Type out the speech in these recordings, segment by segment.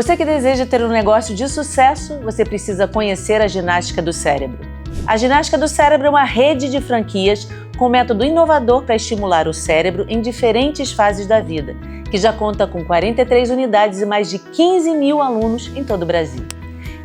Você que deseja ter um negócio de sucesso, você precisa conhecer a ginástica do cérebro. A ginástica do cérebro é uma rede de franquias com um método inovador para estimular o cérebro em diferentes fases da vida, que já conta com 43 unidades e mais de 15 mil alunos em todo o Brasil.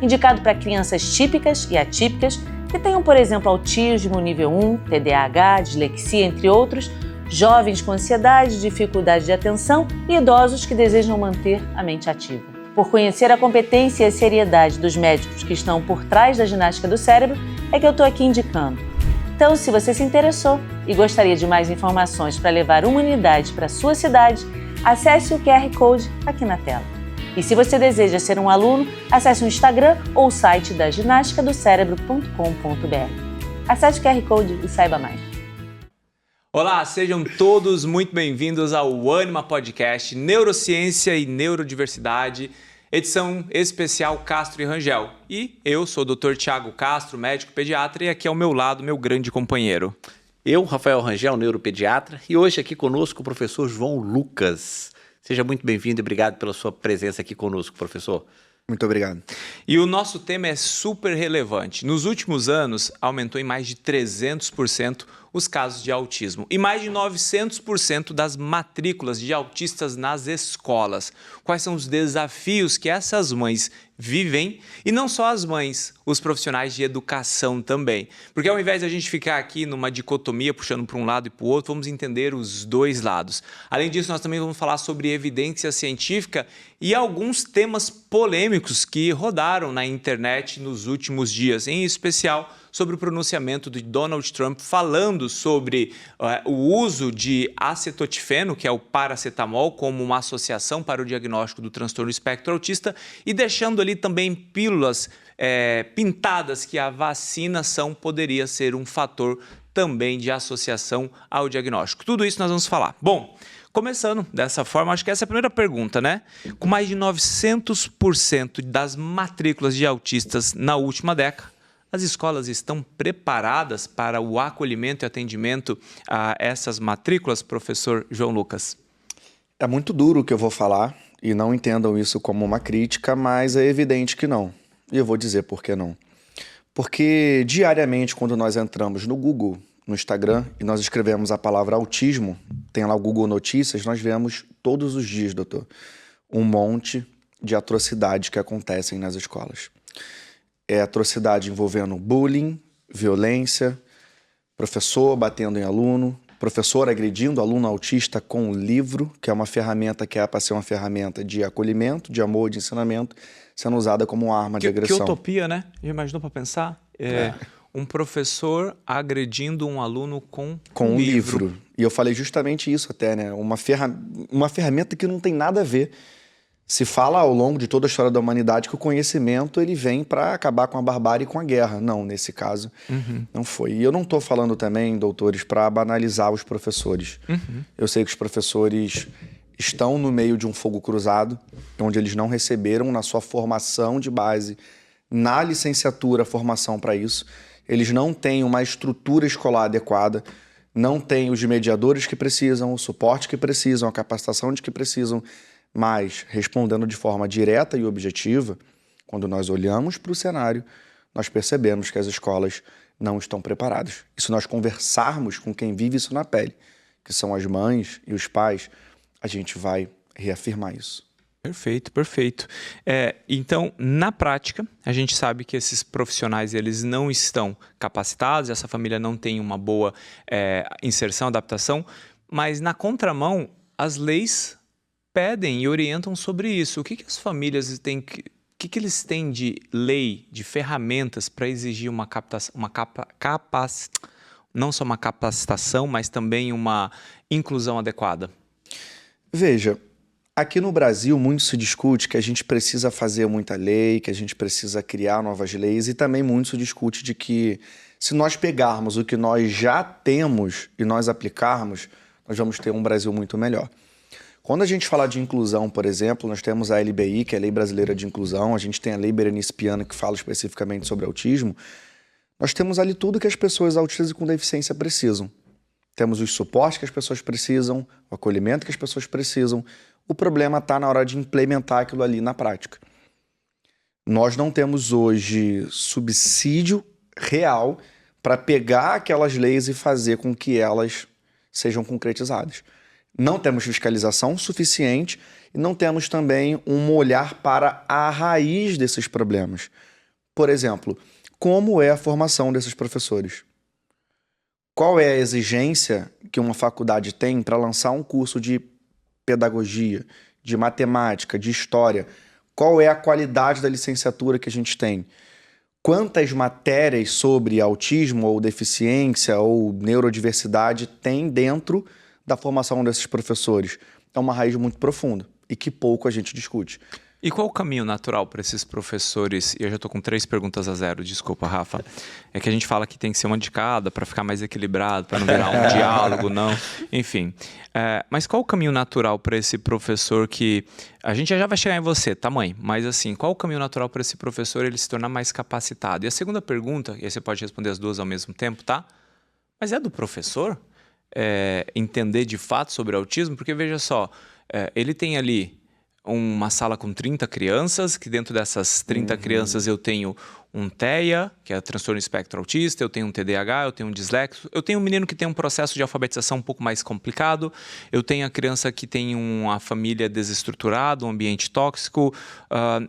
Indicado para crianças típicas e atípicas que tenham, por exemplo, autismo nível 1, TDAH, dislexia, entre outros, jovens com ansiedade, dificuldade de atenção e idosos que desejam manter a mente ativa. Por conhecer a competência e a seriedade dos médicos que estão por trás da ginástica do cérebro, é que eu estou aqui indicando. Então, se você se interessou e gostaria de mais informações para levar uma unidade para a sua cidade, acesse o QR Code aqui na tela. E se você deseja ser um aluno, acesse o Instagram ou o site da ginasticadocérebro.com.br. Acesse o QR Code e saiba mais. Olá, sejam todos muito bem-vindos ao Anima Podcast Neurociência e Neurodiversidade, edição especial Castro e Rangel. E eu sou o Dr. Tiago Castro, médico pediatra, e aqui ao meu lado, meu grande companheiro. Eu, Rafael Rangel, neuropediatra, e hoje aqui conosco o professor João Lucas. Seja muito bem-vindo e obrigado pela sua presença aqui conosco, professor. Muito obrigado. E o nosso tema é super relevante. Nos últimos anos, aumentou em mais de 300% os casos de autismo e mais de 900% das matrículas de autistas nas escolas. Quais são os desafios que essas mães vivem? E não só as mães, os profissionais de educação também. Porque ao invés de a gente ficar aqui numa dicotomia, puxando para um lado e para o outro, vamos entender os dois lados. Além disso, nós também vamos falar sobre evidência científica e alguns temas polêmicos que rodaram na internet nos últimos dias, em especial sobre o pronunciamento de Donald Trump falando sobre o uso de acetotifeno, que é o paracetamol, como uma associação para o diagnóstico do transtorno espectro autista, e deixando ali também pílulas pintadas que a vacinação poderia ser um fator também de associação ao diagnóstico. Tudo isso nós vamos falar. Bom, começando dessa forma, acho que essa é a primeira pergunta, né? Com mais de 900% das matrículas de autistas na última década, as escolas estão preparadas para o acolhimento e atendimento a essas matrículas, professor João Lucas? É muito duro o que eu vou falar, e não entendam isso como uma crítica, mas é evidente que não. E eu vou dizer por que não. Porque diariamente, quando nós entramos no Google, no Instagram, e nós escrevemos a palavra autismo, tem lá o Google Notícias, nós vemos todos os dias, doutor, um monte de atrocidades que acontecem nas escolas. É atrocidade envolvendo bullying, violência, professor batendo em aluno, professor agredindo aluno autista com um livro, que é uma ferramenta que é para ser uma ferramenta de acolhimento, de amor, de ensinamento, sendo usada como uma arma de agressão. Que utopia, né? Já imaginou para pensar? Um professor agredindo um aluno com um livro. E eu falei justamente isso até, né? Uma ferramenta que não tem nada a ver. Se fala ao longo de toda a história da humanidade que o conhecimento ele vem para acabar com a barbárie e com a guerra. Não, nesse caso, não foi. E eu não estou falando também, doutores, para banalizar os professores. Eu sei que os professores estão no meio de um fogo cruzado, onde eles não receberam na sua formação de base, na licenciatura, formação para isso. Eles não têm uma estrutura escolar adequada, não têm os mediadores que precisam, o suporte que precisam, a capacitação de que precisam. Mas, respondendo de forma direta e objetiva, quando nós olhamos para o cenário, nós percebemos que as escolas não estão preparadas. E se nós conversarmos com quem vive isso na pele, que são as mães e os pais, a gente vai reafirmar isso. Perfeito, perfeito. Então, na prática, a gente sabe que esses profissionais eles não estão capacitados, essa família não tem uma boa inserção, adaptação, mas na contramão, as leis pedem e orientam sobre isso. O que as famílias têm que eles têm de lei, de ferramentas para exigir não só uma capacitação, mas também uma inclusão adequada? Veja, aqui no Brasil muito se discute que a gente precisa fazer muita lei, que a gente precisa criar novas leis, e também muito se discute de que se nós pegarmos o que nós já temos e nós aplicarmos, nós vamos ter um Brasil muito melhor. Quando a gente fala de inclusão, por exemplo, nós temos a LBI, que é a Lei Brasileira de Inclusão, a gente tem a Lei Berenice Piana, que fala especificamente sobre autismo. Nós temos ali tudo que as pessoas autistas e com deficiência precisam. Temos os suportes que as pessoas precisam, o acolhimento que as pessoas precisam. O problema está na hora de implementar aquilo ali na prática. Nós não temos hoje subsídio real para pegar aquelas leis e fazer com que elas sejam concretizadas. Não temos fiscalização suficiente e não temos também um olhar para a raiz desses problemas. Por exemplo, como é a formação desses professores? Qual é a exigência que uma faculdade tem para lançar um curso de pedagogia, de matemática, de história? Qual é a qualidade da licenciatura que a gente tem? Quantas matérias sobre autismo ou deficiência ou neurodiversidade tem dentro da formação desses professores? É uma raiz muito profunda e que pouco a gente discute. E qual o caminho natural para esses professores? E eu já estou com 3 perguntas a 0, desculpa, Rafa. É que a gente fala que tem que ser uma de cada para ficar mais equilibrado, para não virar um diálogo, não. Enfim. Mas qual o caminho natural para esse professor que... A gente já vai chegar em você, tá, mãe? Mas assim, qual o caminho natural para esse professor ele se tornar mais capacitado? E a segunda pergunta, e aí você pode responder as duas ao mesmo tempo, tá? Mas é do professor entender de fato sobre autismo? Porque veja só, ele tem ali uma sala com 30 crianças, que dentro dessas 30 crianças eu tenho um TEA, que é transtorno espectro autista, eu tenho um TDAH, eu tenho um disléxico, eu tenho um menino que tem um processo de alfabetização um pouco mais complicado, eu tenho a criança que tem uma família desestruturada, um ambiente tóxico,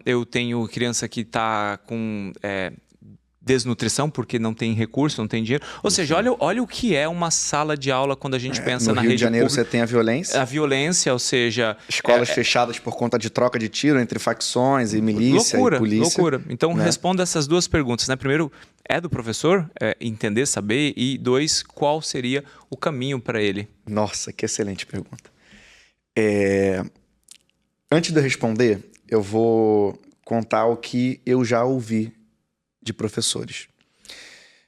eu tenho criança que está com... desnutrição, porque não tem recurso, não tem dinheiro. Ou seja, olha o que é uma sala de aula quando a gente pensa na rede pública. No Rio de Janeiro você tem a violência. A violência, ou seja... Escolas fechadas por conta de troca de tiro entre facções e milícia e polícia. Loucura. Então, responda essas duas perguntas, né? Primeiro, é do professor entender, saber? E 2, qual seria o caminho para ele? Nossa, que excelente pergunta. Antes de eu responder, eu vou contar o que eu já ouvi de professores.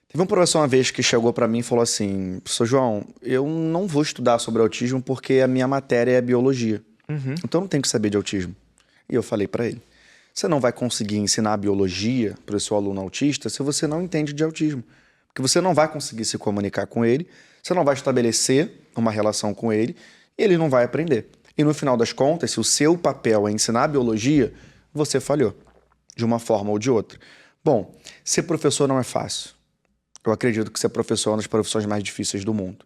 Teve um professor uma vez que chegou para mim e falou assim: professor João, eu não vou estudar sobre autismo porque a minha matéria é biologia. Então eu não tenho que saber de autismo. E eu falei para ele: você não vai conseguir ensinar biologia para o seu aluno autista se você não entende de autismo. Porque você não vai conseguir se comunicar com ele, você não vai estabelecer uma relação com ele e ele não vai aprender. E no final das contas, se o seu papel é ensinar biologia, você falhou, de uma forma ou de outra. Bom, ser professor não é fácil. Eu acredito que ser professor é uma das profissões mais difíceis do mundo.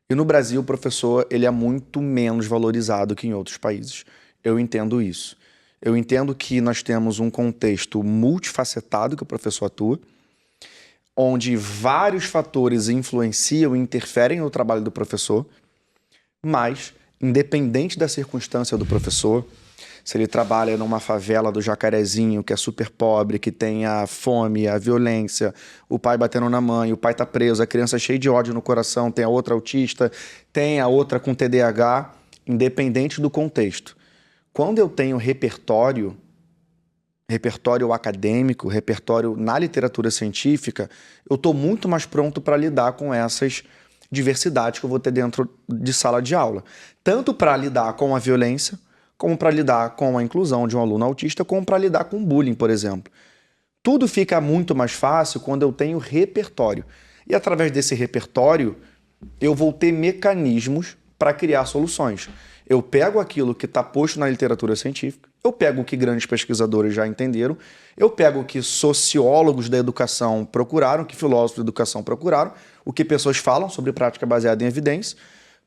E no Brasil, o professor ele é muito menos valorizado que em outros países. Eu entendo isso. Eu entendo que nós temos um contexto multifacetado que o professor atua, onde vários fatores influenciam e interferem no trabalho do professor, mas, independente da circunstância do professor, se ele trabalha numa favela do Jacarezinho, que é super pobre, que tem a fome, a violência, o pai batendo na mãe, o pai tá preso, a criança cheia de ódio no coração, tem a outra autista, tem a outra com TDAH, independente do contexto. Quando eu tenho repertório acadêmico, repertório na literatura científica, eu estou muito mais pronto para lidar com essas diversidades que eu vou ter dentro de sala de aula. Tanto para lidar com a violência, como para lidar com a inclusão de um aluno autista, como para lidar com bullying, por exemplo. Tudo fica muito mais fácil quando eu tenho repertório. E através desse repertório, eu vou ter mecanismos para criar soluções. Eu pego aquilo que está posto na literatura científica, eu pego o que grandes pesquisadores já entenderam, eu pego o que sociólogos da educação procuraram, o que filósofos da educação procuraram, o que pessoas falam sobre prática baseada em evidência,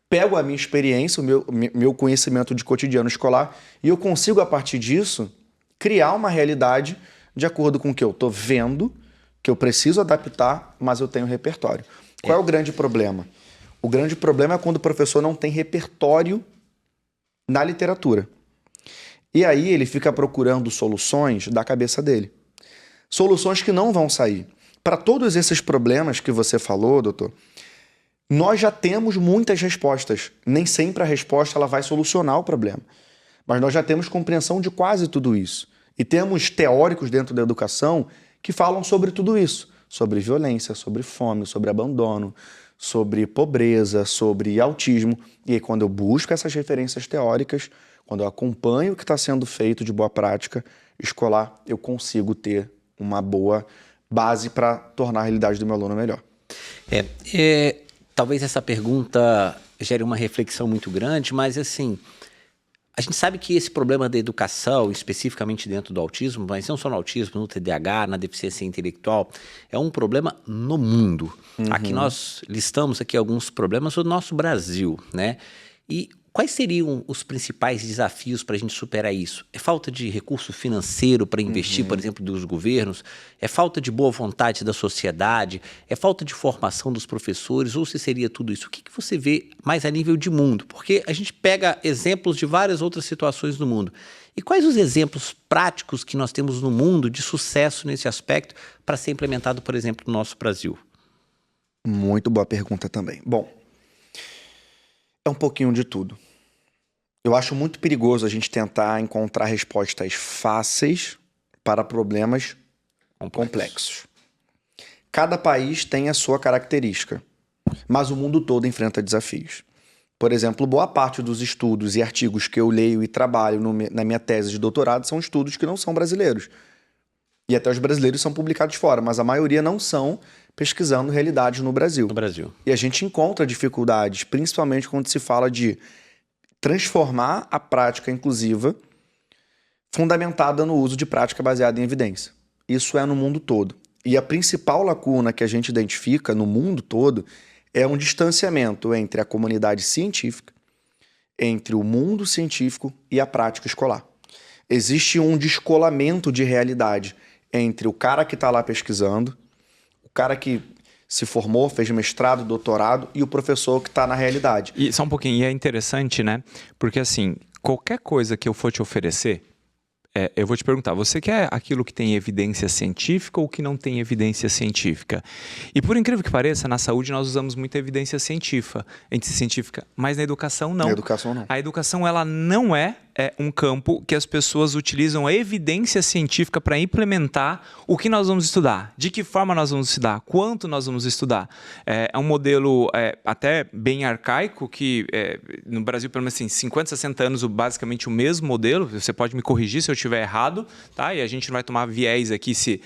pego a minha experiência, o meu conhecimento de cotidiano escolar e eu consigo, a partir disso, criar uma realidade de acordo com o que eu estou vendo, que eu preciso adaptar, mas eu tenho repertório. Qual é o grande problema? O grande problema é quando o professor não tem repertório na literatura. E aí ele fica procurando soluções da cabeça dele. Soluções que não vão sair. Para todos esses problemas que você falou, doutor, nós já temos muitas respostas. Nem sempre a resposta ela vai solucionar o problema. Mas nós já temos compreensão de quase tudo isso. E temos teóricos dentro da educação que falam sobre tudo isso. Sobre violência, sobre fome, sobre abandono, sobre pobreza, sobre autismo. E aí, quando eu busco essas referências teóricas, quando eu acompanho o que está sendo feito de boa prática escolar, eu consigo ter uma boa base para tornar a realidade do meu aluno melhor. Talvez essa pergunta gere uma reflexão muito grande, mas assim, A gente sabe que esse problema da educação, especificamente dentro do autismo, mas não só no autismo, no TDAH, na deficiência intelectual, é um problema no mundo. Aqui nós listamos aqui alguns problemas do nosso Brasil, né? E quais seriam os principais desafios para a gente superar isso? É falta de recurso financeiro para investir, por exemplo, dos governos? É falta de boa vontade da sociedade? É falta de formação dos professores? Ou se seria tudo isso? O que você vê mais a nível de mundo? Porque a gente pega exemplos de várias outras situações do mundo. E quais os exemplos práticos que nós temos no mundo de sucesso nesse aspecto para ser implementado, por exemplo, no nosso Brasil? Muito boa pergunta também. Bom, é um pouquinho de tudo. Eu acho muito perigoso a gente tentar encontrar respostas fáceis para problemas complexos. Cada país tem a sua característica, mas o mundo todo enfrenta desafios. Por exemplo, boa parte dos estudos e artigos que eu leio e trabalho na minha tese de doutorado são estudos que não são brasileiros. E até os brasileiros são publicados fora, mas a maioria não são pesquisando realidades no Brasil. No Brasil. E a gente encontra dificuldades, principalmente quando se fala de transformar a prática inclusiva fundamentada no uso de prática baseada em evidência. Isso é no mundo todo. E a principal lacuna que a gente identifica no mundo todo é um distanciamento entre a comunidade científica, entre o mundo científico e a prática escolar. Existe um descolamento de realidade entre o cara que está lá pesquisando, o cara que se formou, fez mestrado, doutorado, e o professor que está na realidade. E só um pouquinho, e é interessante, né? Porque assim, qualquer coisa que eu for te oferecer, eu vou te perguntar, você quer aquilo que tem evidência científica ou que não tem evidência científica? E por incrível que pareça, na saúde nós usamos muita evidência científica, mas na educação não. Na educação não. A educação, ela não é um campo que as pessoas utilizam a evidência científica para implementar o que nós vamos estudar, de que forma nós vamos estudar, quanto nós vamos estudar. É um modelo até bem arcaico, que no Brasil, pelo menos assim, 50, 60 anos, basicamente o mesmo modelo. Você pode me corrigir se eu estiver errado, tá? E a gente não vai tomar viés aqui se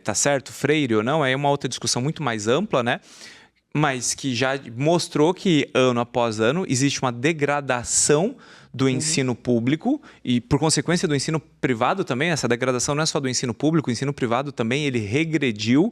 tá certo, Freire ou não, é uma outra discussão muito mais ampla, né? Mas que já mostrou que ano após ano existe uma degradação do ensino público e, por consequência, do ensino privado também. Essa degradação não é só do ensino público, o ensino privado também ele regrediu.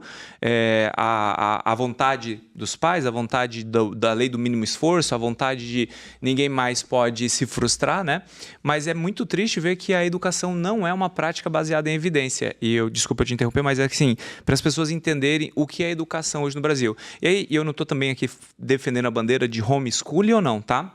A vontade dos pais, a vontade da lei do mínimo esforço, a vontade de ninguém mais pode se frustrar, né? Mas é muito triste ver que a educação não é uma prática baseada em evidência. E desculpa te interromper, mas é que sim, para as pessoas entenderem o que é educação hoje no Brasil. E aí, eu não estou também aqui defendendo a bandeira de homeschooling ou não, tá?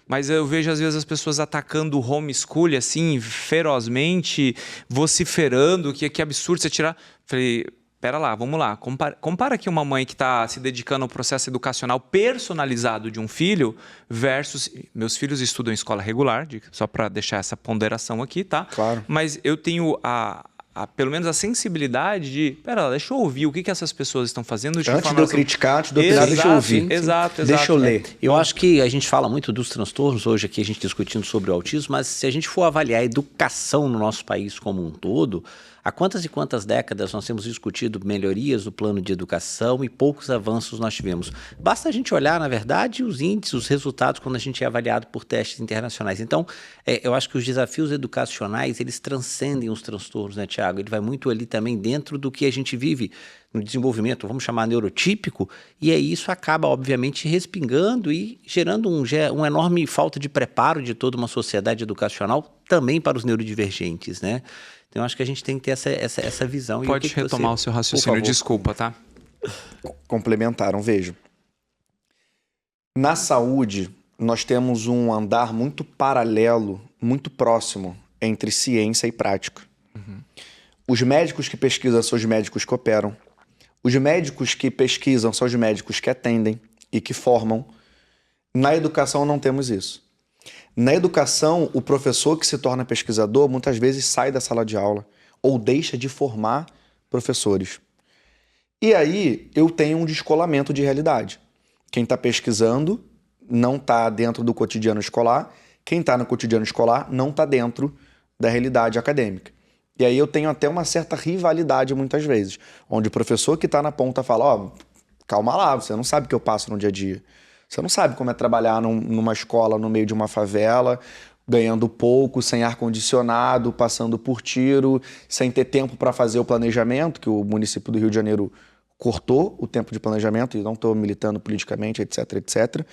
Mas eu vejo às vezes as pessoas atacando o homeschooling assim, ferozmente, vociferando, que absurdo você tirar. Falei, pera lá, vamos lá. Compara aqui uma mãe que está se dedicando ao processo educacional personalizado de um filho versus... Meus filhos estudam em escola regular, só para deixar essa ponderação aqui, tá? Claro. Mas eu tenho pelo menos a sensibilidade de... Pera lá, deixa eu ouvir o que essas pessoas estão fazendo. Antes de eu criticar, antes de eu opinar, deixa eu ouvir. Exato. Deixa eu ler. Eu acho que a gente fala muito dos transtornos hoje aqui, a gente discutindo sobre o autismo, mas se a gente for avaliar a educação no nosso país como um todo, há quantas e quantas décadas nós temos discutido melhorias no plano de educação e poucos avanços nós tivemos. Basta a gente olhar, na verdade, os índices, os resultados quando a gente é avaliado por testes internacionais. Então, eu acho que os desafios educacionais, eles transcendem os transtornos, né, Tiago? Ele vai muito ali também dentro do que a gente vive no desenvolvimento, vamos chamar neurotípico, e aí isso acaba, obviamente, respingando e gerando uma enorme falta de preparo de toda uma sociedade educacional também para os neurodivergentes, né? Então, acho que a gente tem que ter essa visão. Pode retomar o seu raciocínio, desculpa, tá? Complementaram, veja. Na saúde, nós temos um andar muito paralelo, muito próximo entre ciência e prática. Os médicos que pesquisam são os médicos que operam. Os médicos que pesquisam são os médicos que atendem e que formam. Na educação não temos isso. Na educação, o professor que se torna pesquisador muitas vezes sai da sala de aula ou deixa de formar professores. E aí eu tenho um descolamento de realidade. Quem está pesquisando não está dentro do cotidiano escolar, quem está no cotidiano escolar não está dentro da realidade acadêmica. E aí eu tenho até uma certa rivalidade muitas vezes, onde o professor que está na ponta fala, calma lá, você não sabe o que eu passo no dia a dia. Você não sabe como é trabalhar numa escola no meio de uma favela, ganhando pouco, sem ar-condicionado, passando por tiro, sem ter tempo para fazer o planejamento, que o município do Rio de Janeiro cortou o tempo de planejamento, e não estou militando politicamente, etc, etc.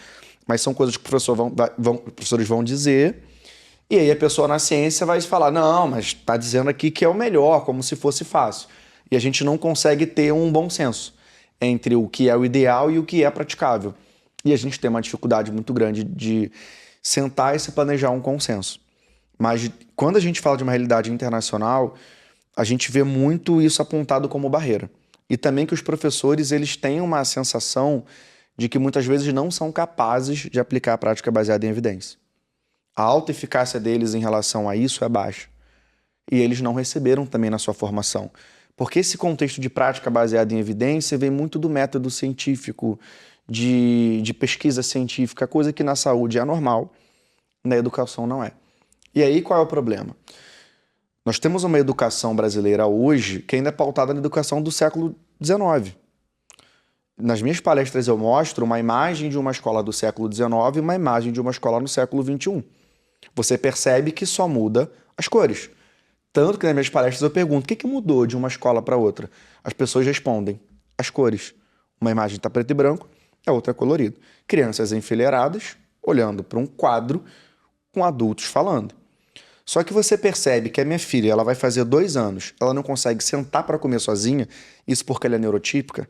Mas são coisas que os professores vão dizer, e aí a pessoa na ciência vai falar, não, mas está dizendo aqui que é o melhor, como se fosse fácil. E a gente não consegue ter um bom senso entre o que é o ideal e o que é praticável. E a gente tem uma dificuldade muito grande de sentar e se planejar um consenso. Mas quando a gente fala de uma realidade internacional, a gente vê muito isso apontado como barreira. E também que os professores eles têm uma sensação de que muitas vezes não são capazes de aplicar a prática baseada em evidência. A autoeficácia deles em relação a isso é baixa. E eles não receberam também na sua formação. Porque esse contexto de prática baseada em evidência vem muito do método científico, de pesquisa científica, coisa que na saúde é normal, na educação não é. E aí qual é o problema? Nós temos uma educação brasileira hoje que ainda é pautada na educação do século XIX. Nas minhas palestras eu mostro uma imagem de uma escola do século XIX e uma imagem de uma escola no século XXI. Você percebe que só muda as cores. Tanto que nas minhas palestras eu pergunto, o que mudou de uma escola para outra? As pessoas respondem, as cores. Uma imagem está preto e branco, a outra é colorido. Crianças enfileiradas, olhando para um quadro com adultos falando. Só que você percebe que a minha filha ela vai fazer 2 anos, ela não consegue sentar para comer sozinha, isso porque ela é neurotípica.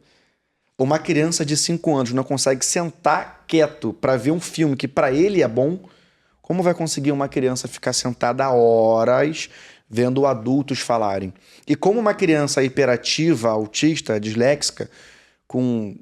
Uma criança de 5 anos não consegue sentar quieto para ver um filme que para ele é bom, como vai conseguir uma criança ficar sentada horas vendo adultos falarem? E como uma criança hiperativa, autista, disléxica, com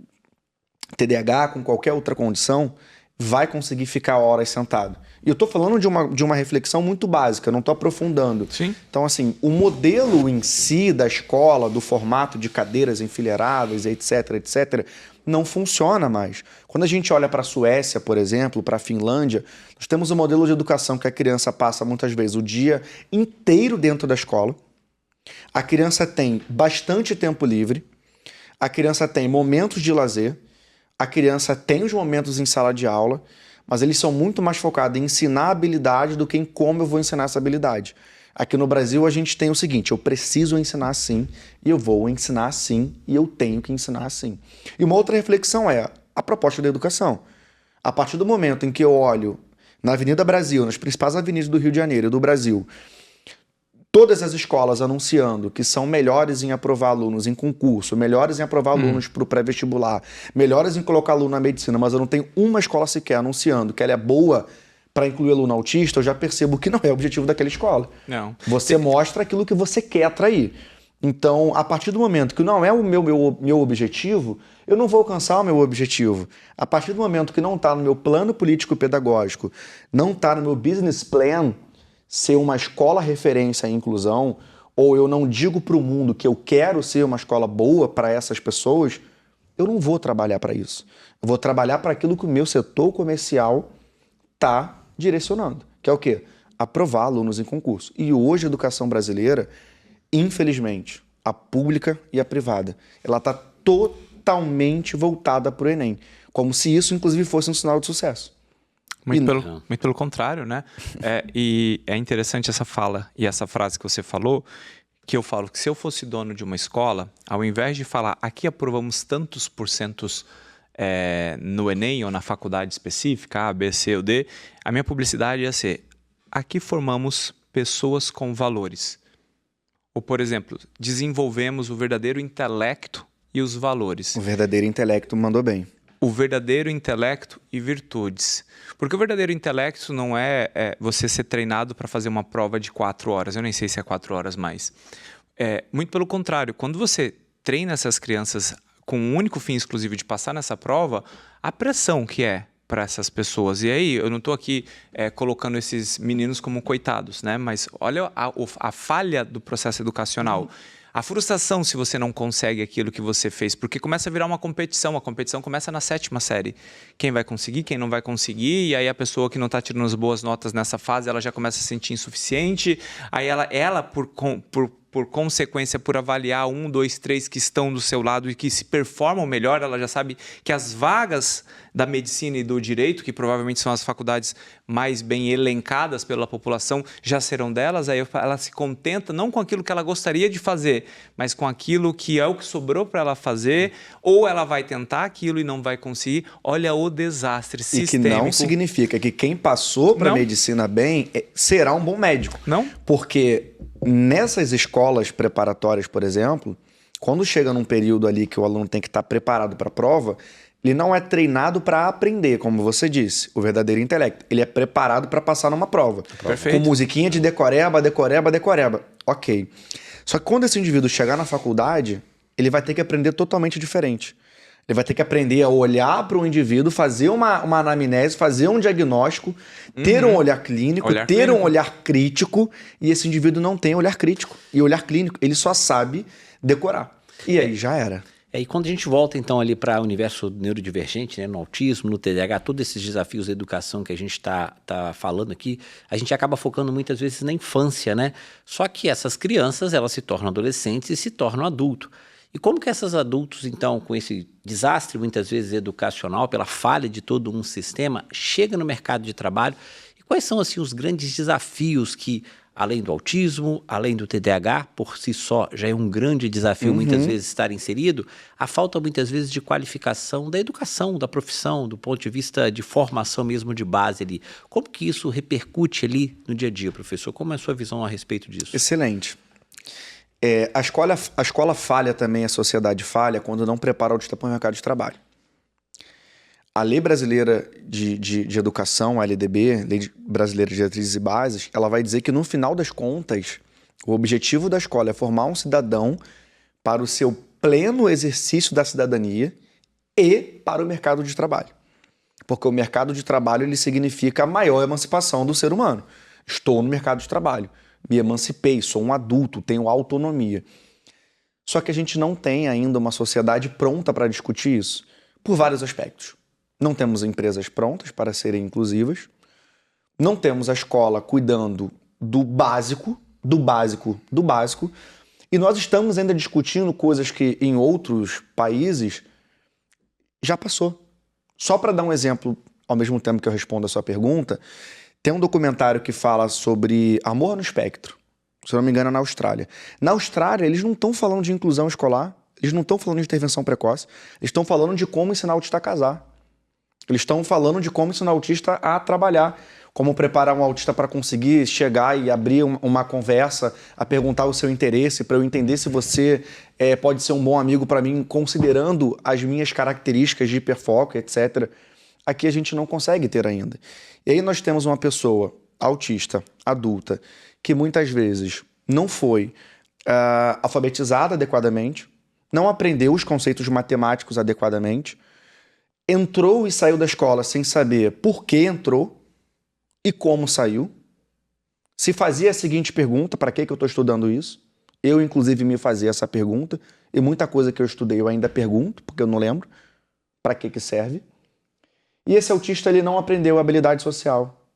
TDAH, com qualquer outra condição, vai conseguir ficar horas sentado? E eu estou falando de uma reflexão muito básica, não estou aprofundando. Sim. Então, assim, o modelo em si da escola, do formato de cadeiras enfileiradas, etc, etc, não funciona mais. Quando a gente olha para a Suécia, por exemplo, para a Finlândia, nós temos um modelo de educação que a criança passa muitas vezes o dia inteiro dentro da escola, a criança tem bastante tempo livre, a criança tem momentos de lazer, a criança tem os momentos em sala de aula, mas eles são muito mais focados em ensinar a habilidade do que em como eu vou ensinar essa habilidade. Aqui no Brasil a gente tem o seguinte, eu preciso ensinar assim, e eu vou ensinar assim, e eu tenho que ensinar assim. E uma outra reflexão é a proposta da educação. A partir do momento em que eu olho na Avenida Brasil, nas principais avenidas do Rio de Janeiro e do Brasil, todas as escolas anunciando que são melhores em aprovar alunos em concurso, melhores em aprovar alunos para o pré-vestibular, melhores em colocar aluno na medicina, mas eu não tenho uma escola sequer anunciando que ela é boa para incluir aluno autista, eu já percebo que não é o objetivo daquela escola. Não. Você mostra aquilo que você quer atrair. Então, a partir do momento que não é o meu objetivo, eu não vou alcançar o meu objetivo. A partir do momento que não está no meu plano político-pedagógico, não está no meu business plan, ser uma escola referência à inclusão, ou eu não digo para o mundo que eu quero ser uma escola boa para essas pessoas, eu não vou trabalhar para isso. Eu vou trabalhar para aquilo que o meu setor comercial está direcionando, que é o quê? Aprovar alunos em concurso. E hoje a educação brasileira, infelizmente, a pública e a privada, ela está totalmente voltada para o Enem, como se isso, inclusive, fosse um sinal de sucesso. Muito pelo contrário, né? E é interessante essa fala e essa frase que você falou, que eu falo que se eu fosse dono de uma escola, ao invés de falar aqui aprovamos tantos porcentos no Enem ou na faculdade específica, A, B, C ou D, a minha publicidade ia ser aqui formamos pessoas com valores. Ou, por exemplo, desenvolvemos o verdadeiro intelecto e os valores. O verdadeiro intelecto mandou bem. O verdadeiro intelecto e virtudes. Porque o verdadeiro intelecto não é você ser treinado para fazer uma prova de 4 horas. Eu nem sei se é 4 horas mais. Muito pelo contrário. Quando você treina essas crianças com o único fim exclusivo de passar nessa prova, a pressão que é para essas pessoas. E aí, eu não estou aqui colocando esses meninos como coitados, né? Mas olha a falha do processo educacional. A frustração se você não consegue aquilo que você fez, porque começa a virar uma competição. A competição começa na 7ª série. Quem vai conseguir, quem não vai conseguir, e aí a pessoa que não está tirando as boas notas nessa fase, ela já começa a se sentir insuficiente. Aí ela por por consequência, por avaliar 1, 2, 3 que estão do seu lado e que se performam melhor, ela já sabe que as vagas da medicina e do direito, que provavelmente são as faculdades mais bem elencadas pela população, já serão delas, aí ela se contenta não com aquilo que ela gostaria de fazer, mas com aquilo que é o que sobrou para ela fazer, ou ela vai tentar aquilo e não vai conseguir. Olha o desastre sistêmico. E que não significa que quem passou para a medicina bem será um bom médico. Não. Porque nessas escolas preparatórias, por exemplo, quando chega num período ali que o aluno tem que estar preparado para a prova, ele não é treinado para aprender, como você disse, o verdadeiro intelecto. Ele é preparado para passar numa prova. Perfeito. Com musiquinha de decoreba, decoreba, decoreba. Ok. Só que quando esse indivíduo chegar na faculdade, ele vai ter que aprender totalmente diferente. Ele vai ter que aprender a olhar para o indivíduo, fazer uma anamnese, fazer um diagnóstico, ter um olhar clínico, um olhar crítico, e esse indivíduo não tem olhar crítico e olhar clínico. Ele só sabe decorar. E aí já era. E quando a gente volta então ali para o universo neurodivergente, né, no autismo, no TDAH, todos esses desafios da educação que a gente está falando aqui, a gente acaba focando muitas vezes na infância, né? Só que essas crianças, elas se tornam adolescentes e se tornam adultos. E como que esses adultos, então, com esse desastre muitas vezes educacional, pela falha de todo um sistema, chegam no mercado de trabalho? E quais são assim os grandes desafios que, além do autismo, além do TDAH, por si só já é um grande desafio muitas vezes estar inserido, a falta muitas vezes de qualificação da educação, da profissão, do ponto de vista de formação mesmo de base ali. Como que isso repercute ali no dia a dia, professor? Como é a sua visão a respeito disso? Excelente. A escola falha também, a sociedade falha quando não prepara o autista para o mercado de trabalho. A Lei Brasileira de Educação, a LDB, Lei Brasileira de Diretrizes e Bases, ela vai dizer que no final das contas, o objetivo da escola é formar um cidadão para o seu pleno exercício da cidadania e para o mercado de trabalho. Porque o mercado de trabalho ele significa a maior emancipação do ser humano. Estou no mercado de trabalho. Me emancipei, sou um adulto, tenho autonomia. Só que a gente não tem ainda uma sociedade pronta para discutir isso, por vários aspectos. Não temos empresas prontas para serem inclusivas, não temos a escola cuidando do básico, e nós estamos ainda discutindo coisas que em outros países já passou. Só para dar um exemplo, ao mesmo tempo que eu respondo a sua pergunta, tem um documentário que fala sobre amor no espectro, se eu não me engano é na Austrália. Na Austrália, eles não estão falando de inclusão escolar, eles não estão falando de intervenção precoce, eles estão falando de como ensinar o autista a casar. Eles estão falando de como ensinar o autista a trabalhar, como preparar um autista para conseguir chegar e abrir uma conversa, a perguntar o seu interesse, para eu entender se você pode ser um bom amigo para mim, considerando as minhas características de hiperfoco, etc. Aqui a gente não consegue ter ainda. E aí nós temos uma pessoa autista, adulta, que muitas vezes não foi alfabetizada adequadamente, não aprendeu os conceitos matemáticos adequadamente, entrou e saiu da escola sem saber por que entrou e como saiu, se fazia a seguinte pergunta: para que eu estou estudando isso? Eu, inclusive, me fazia essa pergunta, e muita coisa que eu estudei eu ainda pergunto, porque eu não lembro para que serve. E esse autista ele não aprendeu a habilidade social,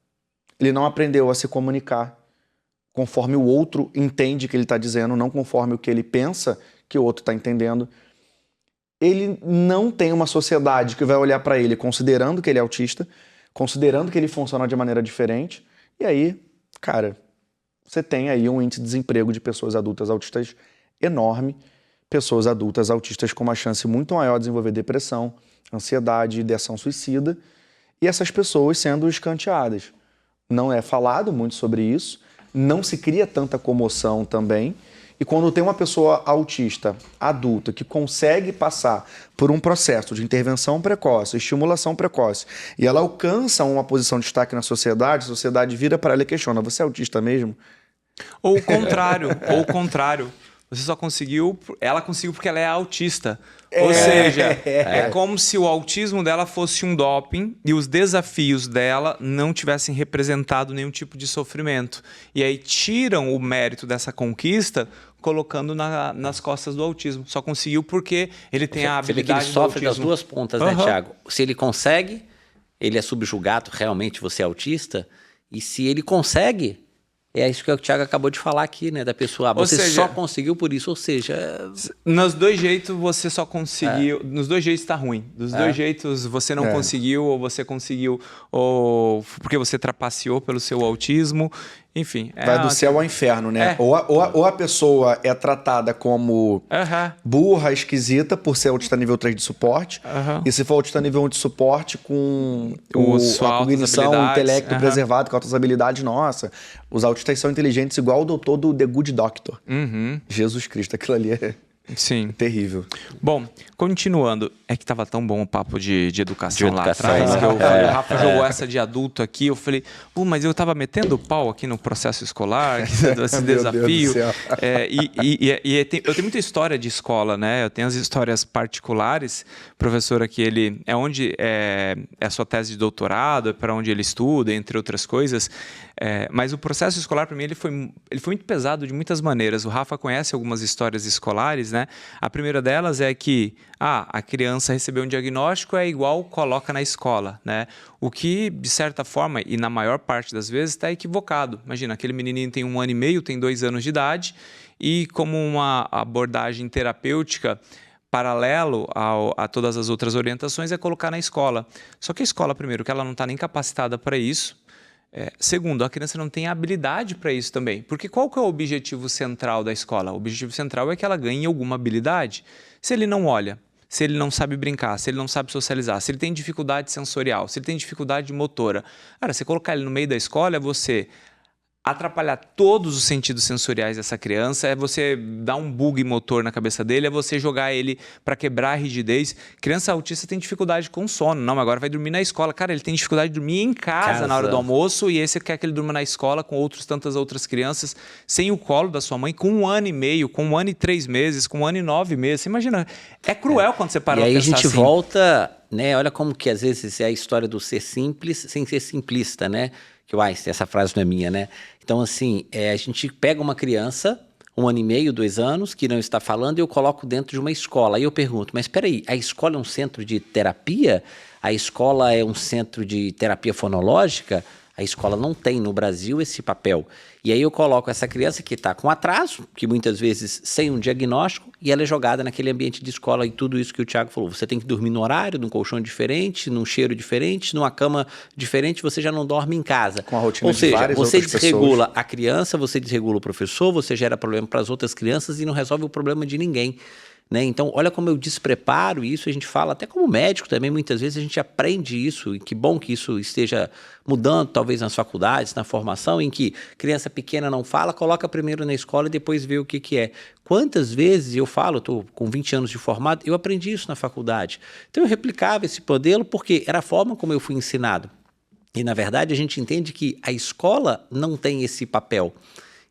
ele não aprendeu a se comunicar conforme o outro entende que ele está dizendo, não conforme o que ele pensa que o outro está entendendo. Ele não tem uma sociedade que vai olhar para ele considerando que ele é autista, considerando que ele funciona de maneira diferente. E aí, cara, você tem aí um índice de desemprego de pessoas adultas autistas enorme, pessoas adultas autistas com uma chance muito maior de desenvolver depressão, ansiedade, ideação suicida, e essas pessoas sendo escanteadas. Não é falado muito sobre isso, não se cria tanta comoção também. E quando tem uma pessoa autista, adulta, que consegue passar por um processo de intervenção precoce, estimulação precoce, e ela alcança uma posição de destaque na sociedade, a sociedade vira para ela e questiona: você é autista mesmo? Ou o contrário. Você só conseguiu... Ela conseguiu porque ela é autista. Ou seja, é como se o autismo dela fosse um doping e os desafios dela não tivessem representado nenhum tipo de sofrimento. E aí tiram o mérito dessa conquista colocando nas costas do autismo. Só conseguiu porque ele tem a habilidade do autismo. Ele sofre das duas pontas, né, Thiago? Se ele consegue, ele é subjugado, realmente você é autista. E se ele consegue... É isso que o Thiago acabou de falar aqui, né? Da pessoa, você só conseguiu por isso, ou seja... Nos dois jeitos você só conseguiu... Nos dois jeitos tá ruim. Dos dois jeitos você não conseguiu, ou você conseguiu, ou porque você trapaceou pelo seu autismo. Enfim. Vai do céu ao inferno, né? Ou a pessoa é tratada como burra, esquisita, por ser autista nível 3 de suporte. E se for autista nível 1 de suporte, com a cognição, o intelecto preservado, com altas habilidades, nossa. Os autistas são inteligentes igual o doutor do The Good Doctor. Jesus Cristo, aquilo ali é... Sim. Terrível. Bom, continuando, é que tava tão bom o papo de educação lá atrás, que o Rafa jogou essa de adulto aqui, eu falei, mas eu tava metendo o pau aqui no processo escolar, esse desafio. Eu tenho muita história de escola, né? Eu tenho as histórias particulares, professor aqui, ele é onde é a sua tese de doutorado, é para onde ele estuda, entre outras coisas. Mas o processo escolar, para mim, ele foi muito pesado de muitas maneiras. O Rafa conhece algumas histórias escolares, né? A primeira delas é que a criança recebeu um diagnóstico é igual coloca na escola, né? O que, de certa forma, e na maior parte das vezes, está equivocado. Imagina, aquele menininho tem 1 ano e meio, tem 2 anos de idade, e como uma abordagem terapêutica paralelo a todas as outras orientações é colocar na escola. Só que a escola, primeiro, que ela não está nem capacitada para isso. Segundo, a criança não tem habilidade para isso também. Porque qual que é o objetivo central da escola? O objetivo central é que ela ganhe alguma habilidade. Se ele não olha, se ele não sabe brincar, se ele não sabe socializar, se ele tem dificuldade sensorial, se ele tem dificuldade motora. Cara, você colocar ele no meio da escola é você atrapalhar todos os sentidos sensoriais dessa criança, é você dar um bug motor na cabeça dele, é você jogar ele para quebrar a rigidez. Criança autista tem dificuldade com sono. Não, agora vai dormir na escola. Cara, ele tem dificuldade de dormir em casa na hora do almoço e aí você quer que ele durma na escola com tantas outras crianças, sem o colo da sua mãe, com 1 ano e meio, com 1 ano e 3 meses, com 1 ano e 9 meses. Você imagina, é cruel quando você para pra pensar assim. E aí a gente volta, né? Olha como que às vezes é a história do ser simples sem ser simplista, né? Que essa frase não é minha, né? Então, assim, a gente pega uma criança, 1 ano e meio, 2 anos, que não está falando, e eu coloco dentro de uma escola. Aí eu pergunto, mas espera aí, a escola é um centro de terapia? A escola é um centro de terapia fonológica? A escola não tem no Brasil esse papel. E aí eu coloco essa criança que está com atraso, que muitas vezes sem um diagnóstico, e ela é jogada naquele ambiente de escola e tudo isso que o Thiago falou. Você tem que dormir no horário, num colchão diferente, num cheiro diferente, numa cama diferente, você já não dorme em casa. Com a rotina de várias outras pessoas. Ou seja, você desregula a criança, você desregula o professor, você gera problema para as outras crianças e não resolve o problema de ninguém. Né? Então, olha como eu despreparo isso, a gente fala até como médico também, muitas vezes a gente aprende isso, e que bom que isso esteja mudando, talvez nas faculdades, na formação, em que criança pequena não fala, coloca primeiro na escola e depois vê o que é. Quantas vezes eu falo, estou com 20 anos de formado, eu aprendi isso na faculdade. Então eu replicava esse modelo porque era a forma como eu fui ensinado. E na verdade a gente entende que a escola não tem esse papel.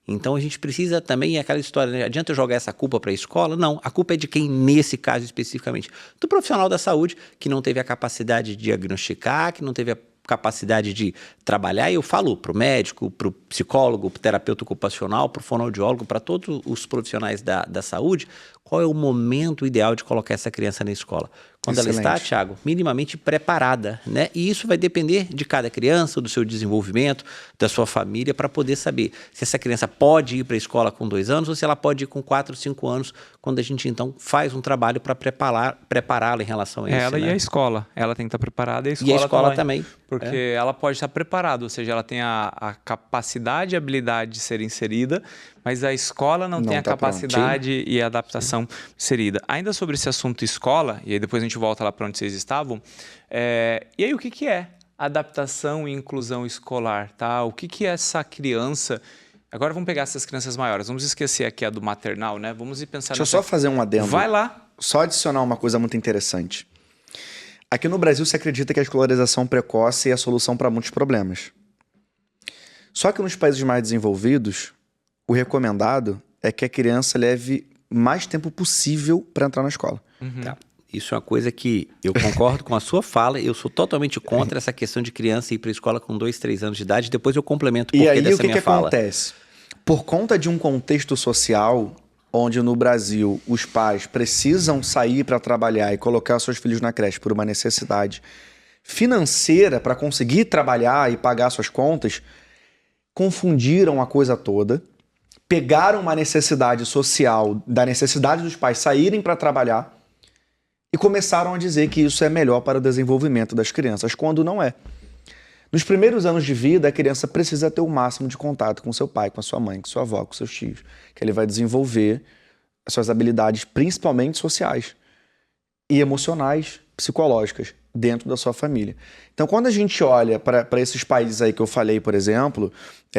Então a gente precisa também, aquela história, né? Adianta eu jogar essa culpa para a escola? Não, a culpa é de quem, nesse caso especificamente? Do profissional da saúde, que não teve a capacidade de diagnosticar, que não teve a capacidade de trabalhar. E eu falo para o médico, para o psicólogo, para o terapeuta ocupacional, para o fonoaudiólogo, para todos os profissionais da saúde, qual é o momento ideal de colocar essa criança na escola? Quando ela está, Thiago, minimamente preparada, né? E isso vai depender de cada criança, do seu desenvolvimento, da sua família, para poder saber se essa criança pode ir para a escola com 2 anos ou se ela pode ir com 4, 5 anos, quando a gente, então, faz um trabalho para prepará-la em relação a isso. Ela, né? E a escola. Ela tem que estar preparada e a escola também. Porque ela pode estar preparada, ou seja, ela tem a capacidade e habilidade de ser inserida, mas a escola não tem a capacidade e a adaptação inserida. Ainda sobre esse assunto escola, e aí depois a gente volta lá para onde vocês estavam, e aí o que é adaptação e inclusão escolar? Tá? O que é essa criança... Agora vamos pegar essas crianças maiores, vamos esquecer aqui a do maternal, né? Vamos ir pensar... Deixa eu só fazer um adendo. Vai lá. Só adicionar uma coisa muito interessante. Aqui no Brasil se acredita que a escolarização precoce é a solução para muitos problemas. Só que nos países mais desenvolvidos, o recomendado é que a criança leve mais tempo possível para entrar na escola. Tá. Isso é uma coisa que eu concordo com a sua fala, eu sou totalmente contra essa questão de criança ir para a escola com 2, 3 anos de idade, depois eu complemento o porquê dessa minha fala. E aí o que acontece? Por conta de um contexto social onde no Brasil os pais precisam sair para trabalhar e colocar seus filhos na creche por uma necessidade financeira para conseguir trabalhar e pagar suas contas, confundiram a coisa toda, pegaram uma necessidade social, da necessidade dos pais saírem para trabalhar e começaram a dizer que isso é melhor para o desenvolvimento das crianças, quando não é. Nos primeiros anos de vida, a criança precisa ter o máximo de contato com seu pai, com a sua mãe, com sua avó, com seus tios, que ele vai desenvolver as suas habilidades, principalmente sociais e emocionais, psicológicas, dentro da sua família. Então, quando a gente olha para esses países aí que eu falei, por exemplo,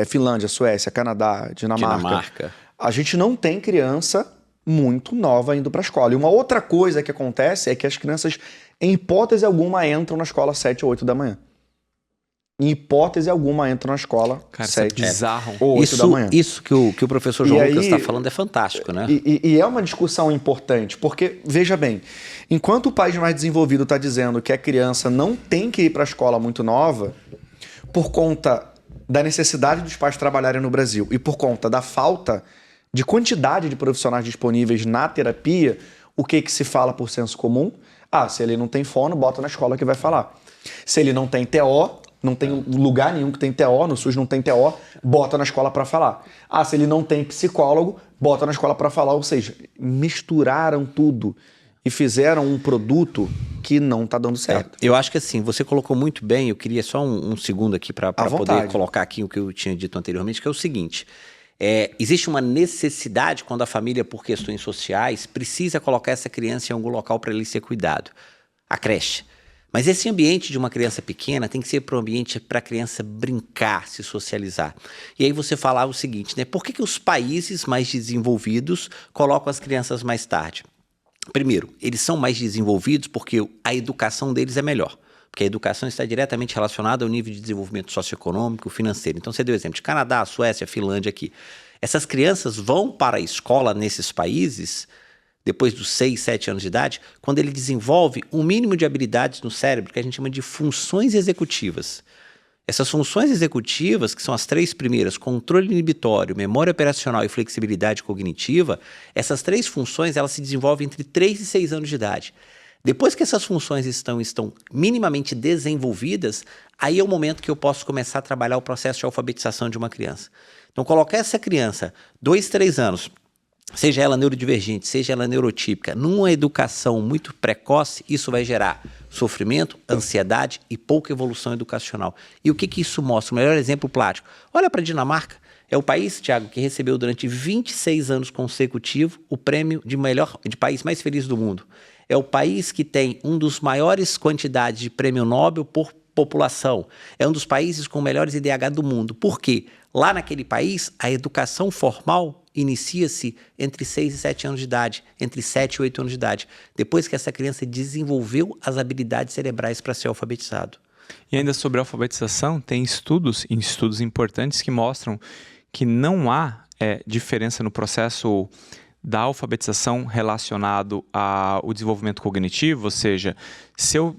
Finlândia, Suécia, Canadá, Dinamarca, a gente não tem criança muito nova indo para a escola. E uma outra coisa que acontece é que as crianças, em hipótese alguma, entram na escola às 7 ou 8 da manhã. Em hipótese alguma, entram na escola às 7 ou 8 da manhã. Isso que o professor João Lucas está falando é fantástico, né? E é uma discussão importante, porque, veja bem, enquanto o país mais desenvolvido está dizendo que a criança não tem que ir para a escola muito nova, por conta da necessidade dos pais trabalharem no Brasil e por conta da falta de quantidade de profissionais disponíveis na terapia, o que se fala por senso comum? Se ele não tem fono, bota na escola que vai falar. Se ele não tem TO, não tem lugar nenhum que tem TO, no SUS não tem TO, bota na escola para falar. Se ele não tem psicólogo, bota na escola para falar. Ou seja, misturaram tudo e fizeram um produto que não está dando certo. Eu acho que assim, você colocou muito bem, eu queria só um segundo aqui para poder colocar aqui o que eu tinha dito anteriormente, que é o seguinte: existe uma necessidade quando a família, por questões sociais, precisa colocar essa criança em algum local para ele ser cuidado. A creche. Mas esse ambiente de uma criança pequena tem que ser para um ambiente para a criança brincar, se socializar. E aí você falava o seguinte, né? Por que os países mais desenvolvidos colocam as crianças mais tarde? Primeiro, eles são mais desenvolvidos porque a educação deles é melhor. Porque a educação está diretamente relacionada ao nível de desenvolvimento socioeconômico, financeiro. Então você deu o exemplo de Canadá, Suécia, Finlândia aqui. Essas crianças vão para a escola nesses países depois dos 6, 7 anos de idade, quando ele desenvolve um mínimo de habilidades no cérebro que a gente chama de funções executivas. Essas funções executivas, que são as 3 primeiras, controle inibitório, memória operacional e flexibilidade cognitiva, essas 3 funções elas se desenvolvem entre 3 e 6 anos de idade. Depois que essas funções estão minimamente desenvolvidas, aí é o momento que eu posso começar a trabalhar o processo de alfabetização de uma criança. Então, colocar essa criança, 2, 3 anos, seja ela neurodivergente, seja ela neurotípica, numa educação muito precoce, isso vai gerar sofrimento, ansiedade e pouca evolução educacional. E o que isso mostra? O melhor exemplo prático. Olha para a Dinamarca. É o país, Thiago, que recebeu durante 26 anos consecutivos o prêmio de país mais feliz do mundo. É o país que tem um dos maiores quantidades de prêmio Nobel por população. É um dos países com melhores IDH do mundo. Por quê? Lá naquele país, a educação formal inicia-se entre 6 e 7 anos de idade, entre 7 e 8 anos de idade, depois que essa criança desenvolveu as habilidades cerebrais para ser alfabetizado. E ainda sobre a alfabetização, tem estudos importantes que mostram que não há diferença no processo da alfabetização relacionado ao desenvolvimento cognitivo, ou seja, se eu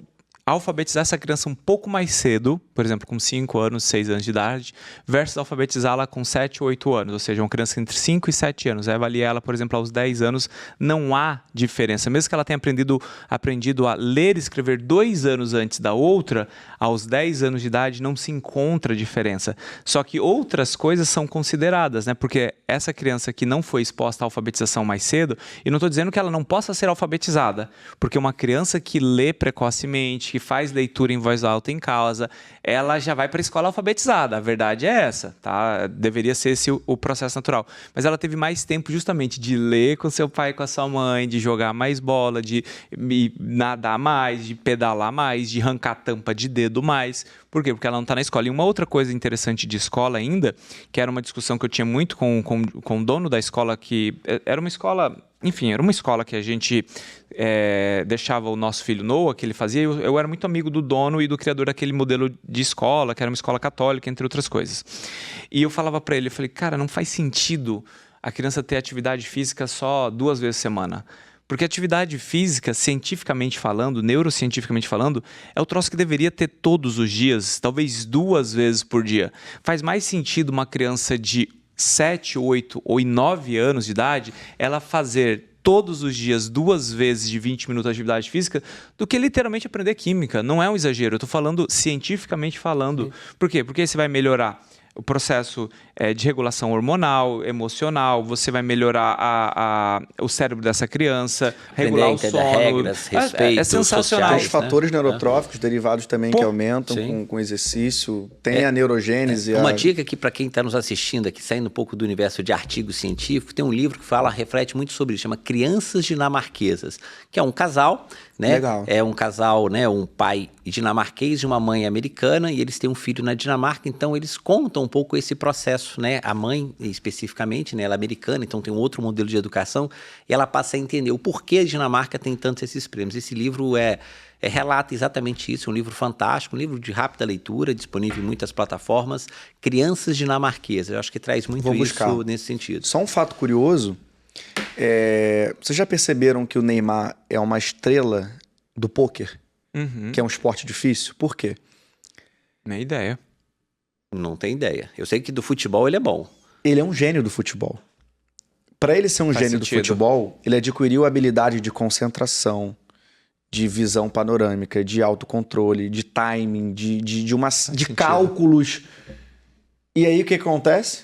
alfabetizar essa criança um pouco mais cedo, por exemplo, com 5 anos, 6 anos de idade, versus alfabetizá-la com 7 ou 8 anos, ou seja, uma criança entre 5 e 7 anos. Aí avaliar ela, por exemplo, aos 10 anos, não há diferença. Mesmo que ela tenha aprendido a ler e escrever 2 anos antes da outra, aos 10 anos de idade não se encontra diferença. Só que outras coisas são consideradas, né? Porque essa criança que não foi exposta à alfabetização mais cedo, e não estou dizendo que ela não possa ser alfabetizada, porque uma criança que lê precocemente, que faz leitura em voz alta em casa, ela já vai para a escola alfabetizada. A verdade é essa, tá? Deveria ser esse o processo natural. Mas ela teve mais tempo justamente de ler com seu pai e com a sua mãe, de jogar mais bola, de nadar mais, de pedalar mais, de arrancar tampa de dedo mais. Por quê? Porque ela não está na escola. E uma outra coisa interessante de escola ainda, que era uma discussão que eu tinha muito com o dono da escola, que era uma escola... Enfim, era uma escola que a gente deixava o nosso filho Noah, que ele fazia. Eu era muito amigo do dono e do criador daquele modelo de escola, que era uma escola católica, entre outras coisas. E eu falava para ele, eu falei, cara, não faz sentido a criança ter atividade física só 2 vezes por semana. Porque atividade física, cientificamente falando, neurocientificamente falando, é o troço que deveria ter todos os dias, talvez 2 vezes por dia. Faz mais sentido uma criança de 7, 8 ou 9 anos de idade, ela fazer todos os dias 2 vezes de 20 minutos de atividade física, do que literalmente aprender química. Não é um exagero, eu estou falando cientificamente falando. Por quê? Porque você vai melhorar o processo de regulação hormonal, emocional, você vai melhorar o cérebro dessa criança, regular o sono. Regras, respeito, é sensacional. Tem os fatores neurotróficos derivados também que aumentam com exercício. Tem a neurogênese. Uma dica aqui para quem está nos assistindo aqui, saindo um pouco do universo de artigos científicos, tem um livro que reflete muito sobre isso, chama Crianças Dinamarquesas, que é um casal, né? Legal. É um casal, né? Um pai dinamarquês e uma mãe americana, e eles têm um filho na Dinamarca, então eles contam um pouco esse processo, né? A mãe, especificamente, né? Ela é americana, então tem um outro modelo de educação, e ela passa a entender o porquê a Dinamarca tem tantos esses prêmios. Esse livro relata exatamente isso, é um livro fantástico, um livro de rápida leitura, disponível em muitas plataformas, Crianças Dinamarquesas. Eu acho que traz muito isso nesse sentido. Só um fato curioso, vocês já perceberam que o Neymar é uma estrela do pôquer? Que é um esporte difícil? Por quê? Nem ideia. Não tem ideia. Eu sei que do futebol ele é bom. Ele é um gênio do futebol. Para ele ser um gênio do futebol, ele adquiriu a habilidade de concentração, de visão panorâmica, de autocontrole, de timing, de cálculos. E aí o que acontece?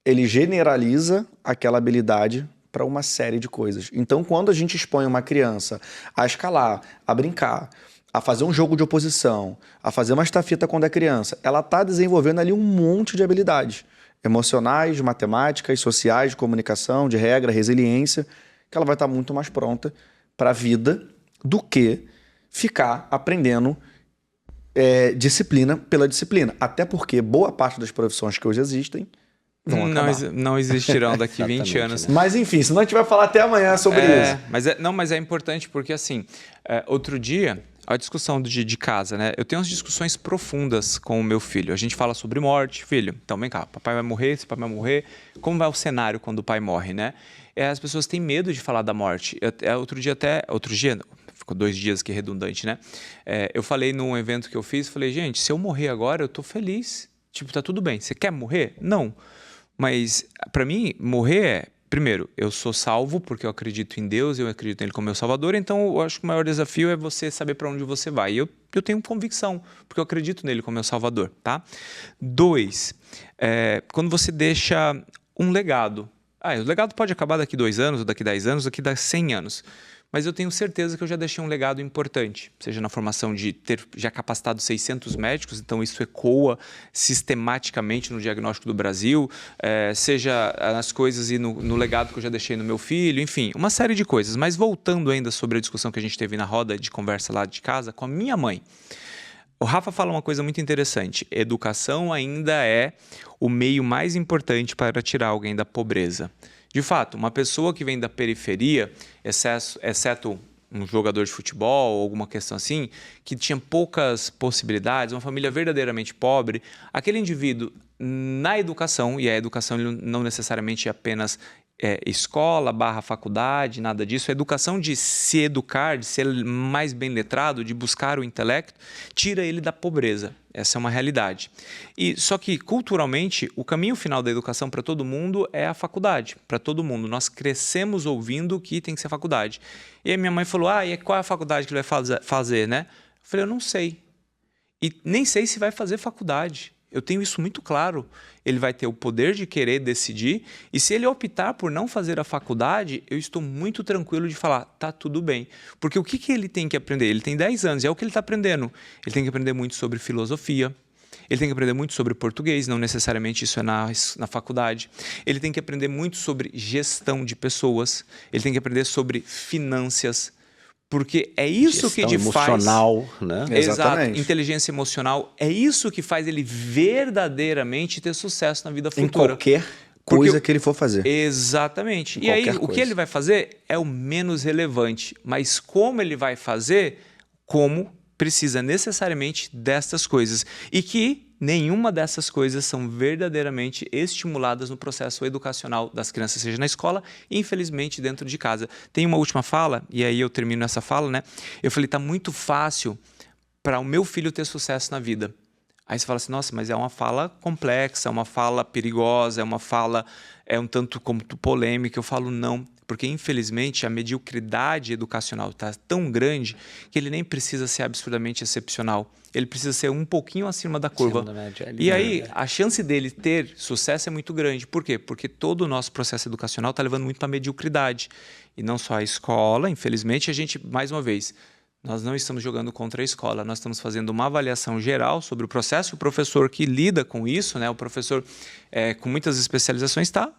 Ele generaliza aquela habilidade para uma série de coisas. Então, quando a gente expõe uma criança a escalar, a brincar, a fazer um jogo de oposição, a fazer uma estafeta quando é criança, ela está desenvolvendo ali um monte de habilidades emocionais, matemáticas, sociais, de comunicação, de regra, resiliência, que ela vai estar muito mais pronta para a vida do que ficar aprendendo disciplina pela disciplina. Até porque boa parte das profissões que hoje existem vão acabar. Não existirão daqui 20 anos. Né? Mas enfim, senão a gente vai falar até amanhã sobre isso. Mas é importante porque, assim, outro dia, a discussão de casa, né? Eu tenho umas discussões profundas com o meu filho. A gente fala sobre morte. Filho, então vem cá, papai vai morrer, se papai vai morrer, como vai o cenário quando o pai morre, né? As pessoas têm medo de falar da morte. Outro dia, ficou 2 dias que é redundante, né? Eu falei num evento que eu fiz, falei, gente, se eu morrer agora, eu tô feliz. Tipo, tá tudo bem. Você quer morrer? Não. Mas, para mim, morrer primeiro, eu sou salvo porque eu acredito em Deus, eu acredito nele como meu salvador, então eu acho que o maior desafio é você saber para onde você vai. E eu tenho convicção, porque eu acredito nele como meu salvador, tá? 2, quando você deixa um legado. O legado pode acabar daqui 2 anos, ou daqui 10 anos, ou daqui 100 anos. Mas eu tenho certeza que eu já deixei um legado importante, seja na formação de ter já capacitado 600 médicos, então isso ecoa sistematicamente no diagnóstico do Brasil, seja nas coisas e no legado que eu já deixei no meu filho, enfim, uma série de coisas. Mas voltando ainda sobre a discussão que a gente teve na roda de conversa lá de casa com a minha mãe, o Rafa fala uma coisa muito interessante, educação ainda é o meio mais importante para tirar alguém da pobreza. De fato, uma pessoa que vem da periferia, exceto um jogador de futebol ou alguma questão assim, que tinha poucas possibilidades, uma família verdadeiramente pobre, aquele indivíduo na educação, e a educação não necessariamente é apenas escola / faculdade, nada disso, a educação de se educar, de ser mais bem letrado, de buscar o intelecto, tira ele da pobreza. Essa é uma realidade. Só que, culturalmente, o caminho final da educação para todo mundo é a faculdade. Para todo mundo. Nós crescemos ouvindo que tem que ser faculdade. E aí minha mãe falou, e qual é a faculdade que ele vai fazer, né? Eu falei, eu não sei. E nem sei se vai fazer faculdade. Eu tenho isso muito claro. Ele vai ter o poder de querer decidir e se ele optar por não fazer a faculdade, eu estou muito tranquilo de falar, tá tudo bem. Porque o que ele tem que aprender? Ele tem 10 anos e é o que ele está aprendendo. Ele tem que aprender muito sobre filosofia, ele tem que aprender muito sobre português, não necessariamente isso é na faculdade. Ele tem que aprender muito sobre gestão de pessoas, ele tem que aprender sobre finanças, porque é isso que faz... emocional, né? Exato, inteligência emocional. É isso que faz ele verdadeiramente ter sucesso na vida futura. Em qualquer coisa que ele for fazer. Exatamente. E aí, o que ele vai fazer é o menos relevante. Mas como ele vai fazer, precisa necessariamente destas coisas. E que nenhuma dessas coisas são verdadeiramente estimuladas no processo educacional das crianças, seja na escola e, infelizmente, dentro de casa. Tem uma última fala, e aí eu termino essa fala, né? Eu falei, tá muito fácil para o meu filho ter sucesso na vida. Aí você fala assim, nossa, mas é uma fala complexa, é uma fala perigosa, é uma fala um tanto como polêmica. Eu falo, não, Porque, infelizmente, a mediocridade educacional está tão grande que ele nem precisa ser absurdamente excepcional. Ele precisa ser um pouquinho acima da curva. E aí, a chance dele ter sucesso é muito grande. Por quê? Porque todo o nosso processo educacional está levando muito para a mediocridade. E não só a escola, infelizmente, a gente, mais uma vez, nós não estamos jogando contra a escola, nós estamos fazendo uma avaliação geral sobre o processo. O professor que lida com isso, né, o professor com muitas especializações, está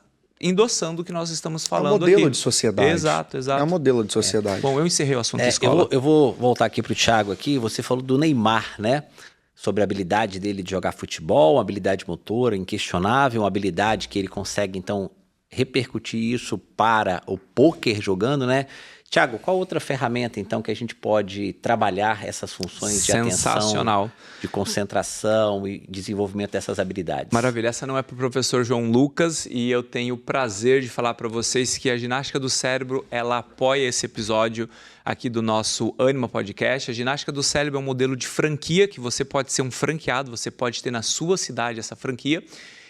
endossando o que nós estamos falando aqui. É um modelo de sociedade. Exato. É um modelo de sociedade. Bom, eu encerrei o assunto escola. Eu vou voltar aqui para o Thiago aqui. Você falou do Neymar, né? Sobre a habilidade dele de jogar futebol, uma habilidade motora inquestionável, uma habilidade que ele consegue, então, repercutir isso para o pôquer jogando, né? Thiago, qual outra ferramenta, então, que a gente pode trabalhar essas funções de atenção, de concentração e desenvolvimento dessas habilidades? Maravilha. Essa não é para o professor João Lucas e eu tenho o prazer de falar para vocês que a ginástica do cérebro, ela apoia esse episódio aqui do nosso Ânima Podcast. A ginástica do cérebro é um modelo de franquia que você pode ser um franqueado, você pode ter na sua cidade essa franquia,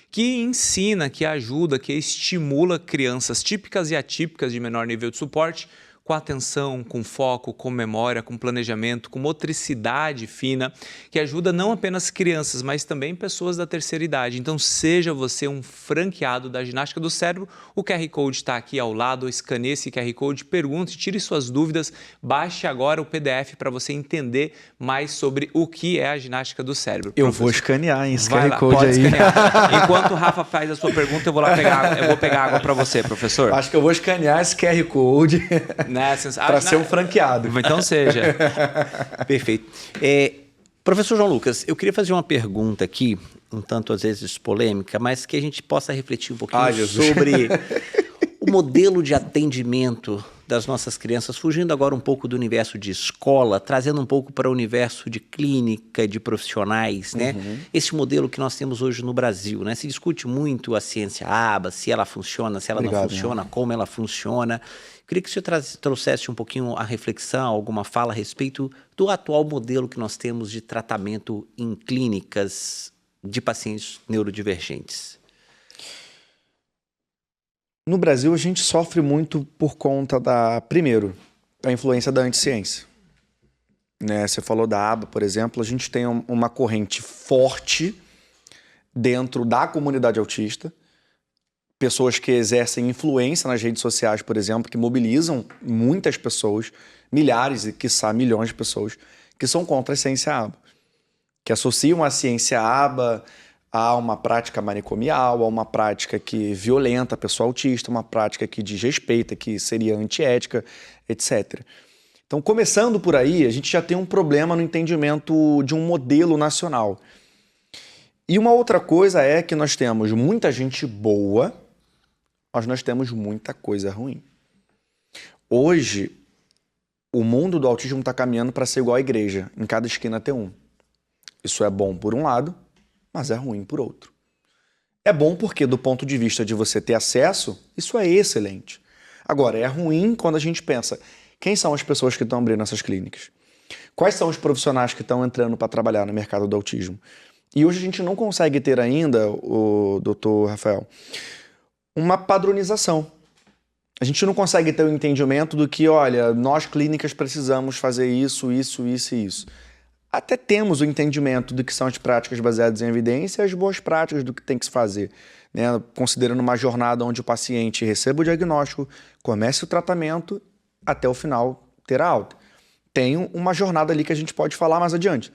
que ensina, que ajuda, que estimula crianças típicas e atípicas de menor nível de suporte com atenção, com foco, com memória, com planejamento, com motricidade fina, que ajuda não apenas crianças, mas também pessoas da terceira idade. Então, seja você um franqueado da ginástica do cérebro, o QR Code está aqui ao lado, escaneie esse QR Code, pergunte, tire suas dúvidas, baixe agora o PDF para você entender mais sobre o que é a ginástica do cérebro. Eu vou escanear esse Vai QR lá, Code pode aí. Escanear. Enquanto o Rafa faz a sua pergunta, eu vou lá pegar água. Eu vou pegar água para você, professor. Acho que eu vou escanear esse QR Code para ser um franqueado. Então seja. Perfeito. Professor João Lucas, eu queria fazer uma pergunta aqui, um tanto às vezes polêmica, mas que a gente possa refletir um pouquinho sobre o modelo de atendimento das nossas crianças, fugindo agora um pouco do universo de escola, trazendo um pouco para o universo de clínica, de profissionais, né? Esse modelo que nós temos hoje no Brasil, né? Se discute muito a ciência ABA, se ela funciona, se ela não funciona, como ela funciona. Queria que o senhor trouxesse um pouquinho a reflexão, alguma fala a respeito do atual modelo que nós temos de tratamento em clínicas de pacientes neurodivergentes. No Brasil, a gente sofre muito por conta primeiro, da influência da anticiência. Né? Você falou da ABA, por exemplo, a gente tem uma corrente forte dentro da comunidade autista, pessoas que exercem influência nas redes sociais, por exemplo, que mobilizam muitas pessoas, milhares e, quiçá, milhões de pessoas, que são contra a ciência ABA, que associam a ciência ABA a uma prática manicomial, a uma prática que violenta a pessoa autista, uma prática que desrespeita, que seria antiética, etc. Então, começando por aí, a gente já tem um problema no entendimento de um modelo nacional. E uma outra coisa é que nós temos muita gente boa, mas nós temos muita coisa ruim. Hoje, o mundo do autismo está caminhando para ser igual à igreja, em cada esquina ter um. Isso é bom por um lado, mas é ruim por outro. É bom porque, do ponto de vista de você ter acesso, isso é excelente. Agora, é ruim quando a gente pensa, quem são as pessoas que estão abrindo essas clínicas? Quais são os profissionais que estão entrando para trabalhar no mercado do autismo? E hoje a gente não consegue ter ainda, o doutor Rafael, uma padronização. A gente não consegue ter o entendimento do que, olha, nós clínicas precisamos fazer isso, isso, isso e isso. Até temos o entendimento do que são as práticas baseadas em evidência e as boas práticas do que tem que se fazer, né? Considerando uma jornada onde o paciente receba o diagnóstico, comece o tratamento, até o final ter a alta. Tem uma jornada ali que a gente pode falar mais adiante.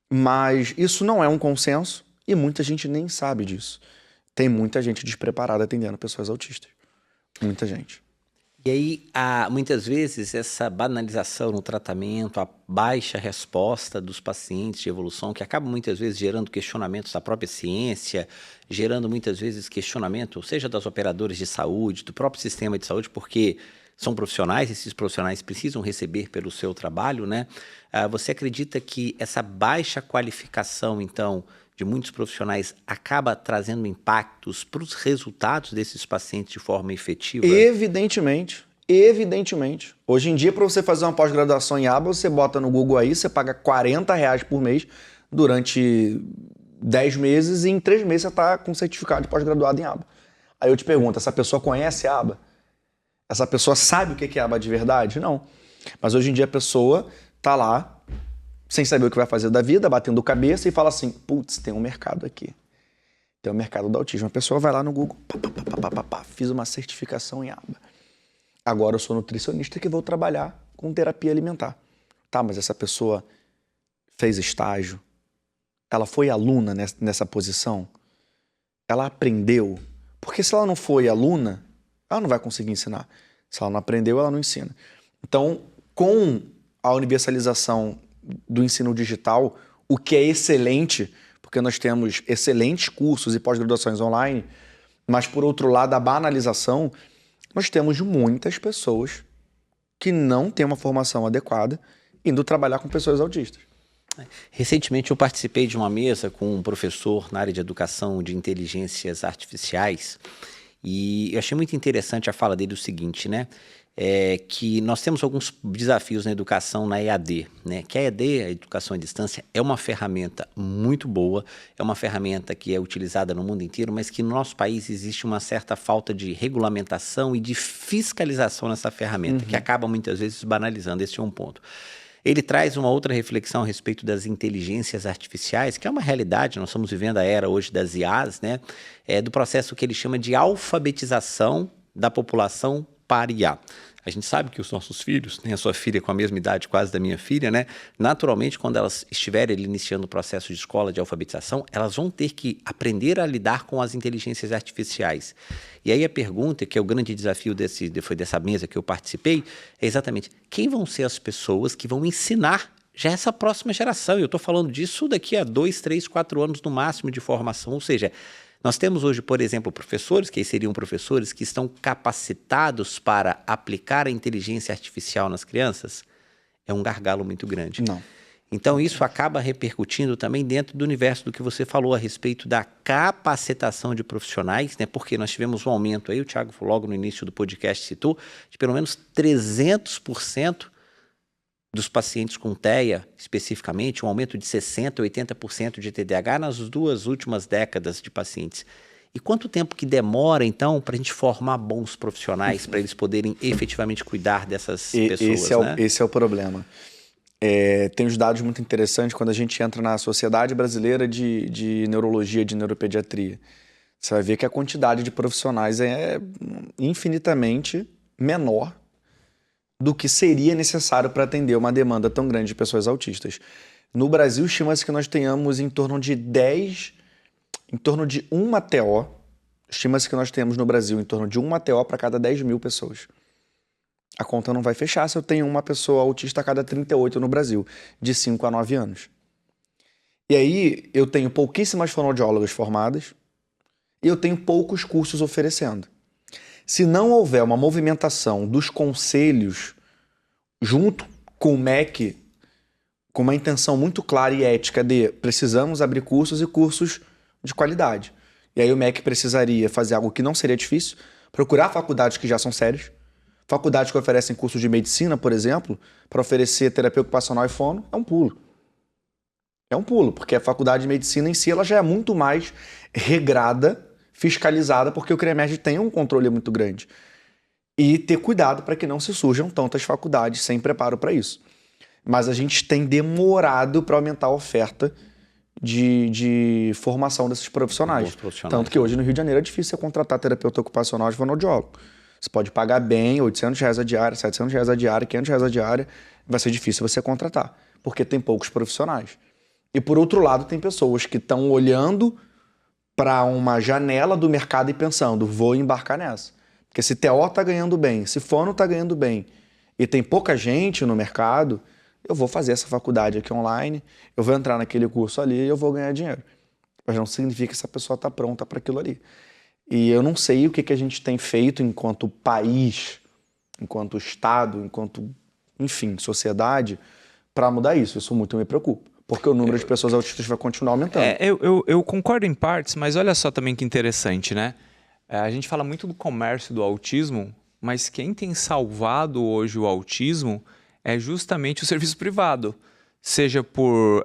Mas isso não é um consenso e muita gente nem sabe disso. Tem muita gente despreparada atendendo pessoas autistas. Muita gente. E aí, muitas vezes, essa banalização no tratamento, a baixa resposta dos pacientes de evolução, que acaba muitas vezes gerando questionamentos da própria ciência, gerando muitas vezes questionamento, seja das operadoras de saúde, do próprio sistema de saúde, porque são profissionais, esses profissionais precisam receber pelo seu trabalho, né? Você acredita que essa baixa qualificação, então, de muitos profissionais acaba trazendo impactos para os resultados desses pacientes de forma efetiva? Evidentemente. Hoje em dia, para você fazer uma pós-graduação em ABA, você bota no Google aí, você paga R$40 por mês durante 10 meses e em 3 meses você está com certificado de pós-graduado em ABA. Aí eu te pergunto, essa pessoa conhece ABA? Essa pessoa sabe o que é aba de verdade? Não. Mas hoje em dia a pessoa tá lá, sem saber o que vai fazer da vida, batendo cabeça e fala assim, putz, tem um mercado aqui. Tem um mercado do autismo. A pessoa vai lá no Google, fiz uma certificação em aba. Agora eu sou nutricionista que vou trabalhar com terapia alimentar. Tá, mas essa pessoa fez estágio, ela foi aluna nessa posição, ela aprendeu. Porque se ela não foi aluna, ela não vai conseguir ensinar. Se ela não aprendeu, ela não ensina. Então, com a universalização do ensino digital, o que é excelente, porque nós temos excelentes cursos e pós-graduações online, mas, por outro lado, a banalização, nós temos muitas pessoas que não têm uma formação adequada indo trabalhar com pessoas autistas. Recentemente eu participei de uma mesa com um professor na área de educação de inteligências artificiais e eu achei muito interessante a fala dele o seguinte, né? Que nós temos alguns desafios na educação na EAD, né? Que a EAD, a educação à distância, é uma ferramenta muito boa, é uma ferramenta que é utilizada no mundo inteiro, mas que no nosso país existe uma certa falta de regulamentação e de fiscalização nessa ferramenta, que acaba muitas vezes banalizando. Esse é um ponto. Ele traz uma outra reflexão a respeito das inteligências artificiais, que é uma realidade, nós estamos vivendo a era hoje das IAs, né? Do processo que ele chama de alfabetização da população para IA. A gente sabe que os nossos filhos, tem a sua filha com a mesma idade quase da minha filha, né? Naturalmente, quando elas estiverem iniciando o processo de escola de alfabetização, elas vão ter que aprender a lidar com as inteligências artificiais. E aí a pergunta, que é o grande desafio foi dessa mesa que eu participei, é exatamente quem vão ser as pessoas que vão ensinar já essa próxima geração. Eu estou falando disso daqui a 2, 3, 4 anos no máximo de formação, ou seja, nós temos hoje, por exemplo, professores, que aí seriam professores que estão capacitados para aplicar a inteligência artificial nas crianças. É um gargalo muito grande. Não. Então isso acaba repercutindo também dentro do universo do que você falou a respeito da capacitação de profissionais, né? Porque nós tivemos um aumento aí, o Thiago logo no início do podcast citou, de pelo menos 300% dos pacientes com TEA, especificamente, um aumento de 60%, 80% de TDAH nas 2 últimas décadas de pacientes. E quanto tempo que demora, então, para a gente formar bons profissionais, para eles poderem efetivamente cuidar dessas pessoas? Esse é o problema. Tem uns dados muito interessantes quando a gente entra na Sociedade Brasileira de Neurologia e de Neuropediatria. Você vai ver que a quantidade de profissionais é infinitamente menor do que seria necessário para atender uma demanda tão grande de pessoas autistas. No Brasil, estima-se que nós tenhamos em torno de 1 ATO, estima-se que nós temos no Brasil em torno de 1 ATO para cada 10 mil pessoas. A conta não vai fechar se eu tenho uma pessoa autista a cada 38 no Brasil, de 5 a 9 anos. E aí eu tenho pouquíssimas fonoaudiólogas formadas e eu tenho poucos cursos oferecendo. Se não houver uma movimentação dos conselhos junto com o MEC, com uma intenção muito clara e ética de precisamos abrir cursos e cursos de qualidade. E aí o MEC precisaria fazer algo que não seria difícil, procurar faculdades que já são sérias, faculdades que oferecem cursos de medicina, por exemplo, para oferecer terapia ocupacional e fono, é um pulo. É um pulo, porque a faculdade de medicina em si ela já é muito mais regrada, fiscalizada, porque o CREMERG tem um controle muito grande. E ter cuidado para que não se surjam tantas faculdades sem preparo para isso. Mas a gente tem demorado para aumentar a oferta de formação desses profissionais. Tanto que hoje no Rio de Janeiro é difícil você contratar terapeuta ocupacional de fonoaudiólogo. Você pode pagar bem, R$800 a diária, R$700 a diária, R$500 a diária, vai ser difícil você contratar, porque tem poucos profissionais. E por outro lado, tem pessoas que estão olhando para uma janela do mercado e pensando, vou embarcar nessa. Porque se TO está ganhando bem, se fono está ganhando bem e tem pouca gente no mercado, eu vou fazer essa faculdade aqui online, eu vou entrar naquele curso ali e eu vou ganhar dinheiro. Mas não significa que essa pessoa está pronta para aquilo ali. E eu não sei o que a gente tem feito enquanto país, enquanto Estado, enquanto, enfim, sociedade, para mudar isso. Isso muito me preocupa. Porque o número de pessoas autistas vai continuar aumentando. Eu concordo em partes, mas olha só também que interessante, né? A gente fala muito do comércio do autismo, mas quem tem salvado hoje o autismo é justamente o serviço privado. seja por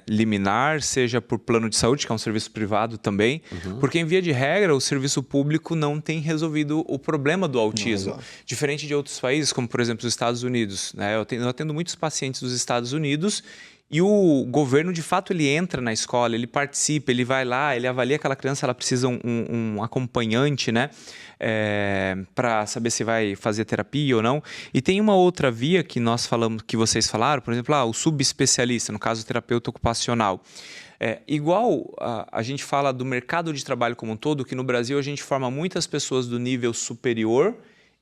liminar, seja por plano de saúde, que é um serviço privado também, porque em via de regra o serviço público não tem resolvido o problema do autismo. Diferente de outros países, como por exemplo os Estados Unidos, né? Eu atendo muitos pacientes dos Estados Unidos e o governo, de fato, ele entra na escola, ele participa, ele vai lá, ele avalia aquela criança, ela precisa um acompanhante, né? Para saber se vai fazer terapia ou não. E tem uma outra via que nós falamos, que vocês falaram, por exemplo, o subespecialista, no caso o terapeuta ocupacional. Igual a gente fala do mercado de trabalho como um todo, que no Brasil a gente forma muitas pessoas do nível superior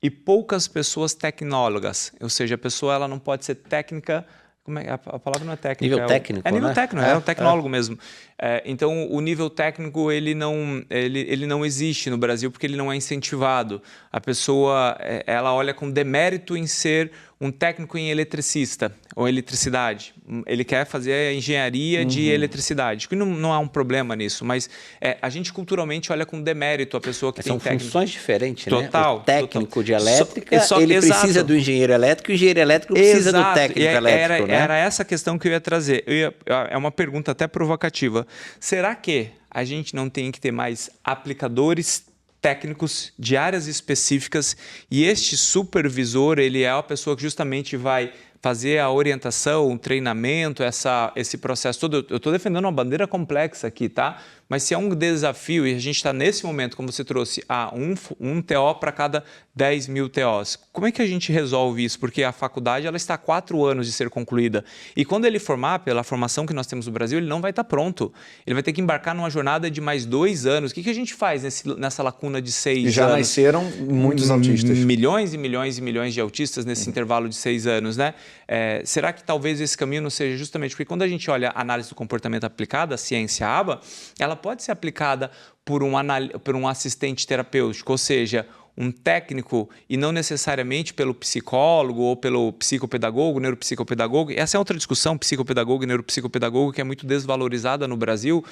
e poucas pessoas tecnólogas. Ou seja, a pessoa ela não pode ser técnica. A palavra não é técnica. Nível técnico, É nível né? técnico, é o tecnólogo mesmo. Então, o nível técnico, ele não existe no Brasil porque ele não é incentivado. A pessoa, ela olha com demérito em ser um técnico em eletricista ou eletricidade. Ele quer fazer a engenharia de eletricidade, que não há um problema nisso, mas a gente culturalmente olha com demérito a pessoa que tem técnico. São funções diferentes, total, né? O técnico total. de elétrica, ele exato. precisa do engenheiro elétrico e o engenheiro elétrico precisa do técnico elétrico, né? Era essa questão que eu ia trazer. É uma pergunta até provocativa. Será que a gente não tem que ter mais aplicadores técnicos de áreas específicas e este supervisor, ele é a pessoa que justamente vai fazer a orientação, o treinamento, esse processo todo? Eu estou defendendo uma bandeira complexa aqui, tá? Mas se é um desafio e a gente está nesse momento, como você trouxe, um TO para cada 10 mil TOs, como é que a gente resolve isso? Porque a faculdade ela está há 4 anos de ser concluída. E quando ele formar, pela formação que nós temos no Brasil, ele não vai estar pronto. Ele vai ter que embarcar numa jornada de mais 2 anos. O que a gente faz nessa lacuna de 6 anos? E já nasceram muitos autistas. Milhões e milhões e milhões de autistas nesse intervalo de 6 anos, né? Será que talvez esse caminho não seja justamente porque quando a gente olha a análise do comportamento aplicada, a ciência ABA, ela pode ser aplicada por um assistente terapêutico, ou seja, um técnico e não necessariamente pelo psicólogo ou pelo psicopedagogo, neuropsicopedagogo. Essa é outra discussão, psicopedagogo e neuropsicopedagogo, que é muito desvalorizada no Brasil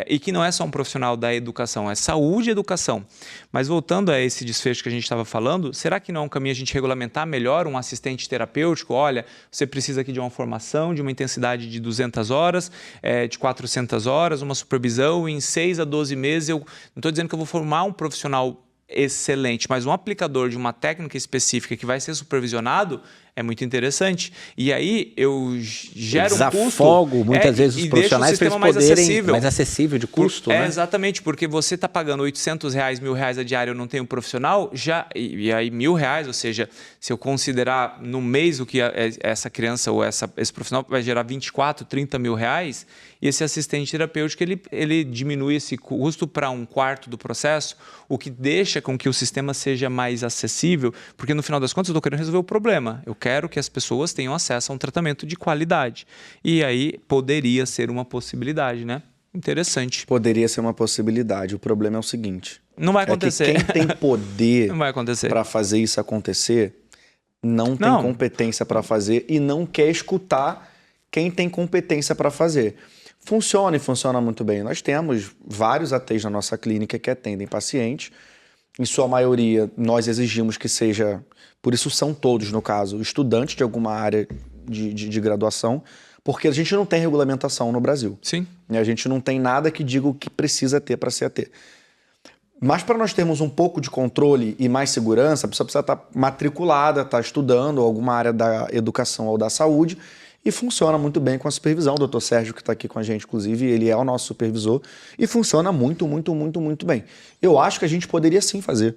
e que não é só um profissional da educação, é saúde e educação. Mas voltando a esse desfecho que a gente estava falando, será que não é um caminho a gente regulamentar melhor um assistente terapêutico? Olha, você precisa aqui de uma formação, de uma intensidade de 200 horas, de 400 horas, uma supervisão, e em 6 a 12 meses, eu não estou dizendo que eu vou formar um profissional excelente, mas um aplicador de uma técnica específica que vai ser supervisionado é muito interessante. E aí eu gero um custo. Desafogo muitas vezes os profissionais para eles poderem mais acessível de custo, né? Exatamente, porque você está pagando R$800, R$1.000 a diária, eu não tenho um profissional, e aí R$1.000, ou seja, se eu considerar no mês o que essa criança ou esse profissional vai gerar 24, 30 mil reais, e esse assistente terapêutico ele diminui esse custo para 1/4 do processo, o que deixa com que o sistema seja mais acessível, porque no final das contas eu estou querendo resolver o problema. Eu quero que as pessoas tenham acesso a um tratamento de qualidade. E aí poderia ser uma possibilidade, né? Interessante. Poderia ser uma possibilidade. O problema é o seguinte. Não vai acontecer. Que quem tem poder não vai acontecer para fazer isso acontecer, não tem competência para fazer e não quer escutar quem tem competência para fazer. Funciona e funciona muito bem. Nós temos vários ATs na nossa clínica que atendem pacientes. Em sua maioria, nós exigimos que seja, por isso são todos, no caso, estudantes de alguma área de graduação, porque a gente não tem regulamentação no Brasil. Sim. A gente não tem nada que diga o que precisa ter para ser AT. Mas para nós termos um pouco de controle e mais segurança, a pessoa precisa estar matriculada, estar estudando alguma área da educação ou da saúde, e funciona muito bem com a supervisão. O Dr. Sérgio, que está aqui com a gente, inclusive, ele é o nosso supervisor, e funciona muito, muito, muito, muito bem. Eu acho que a gente poderia sim fazer.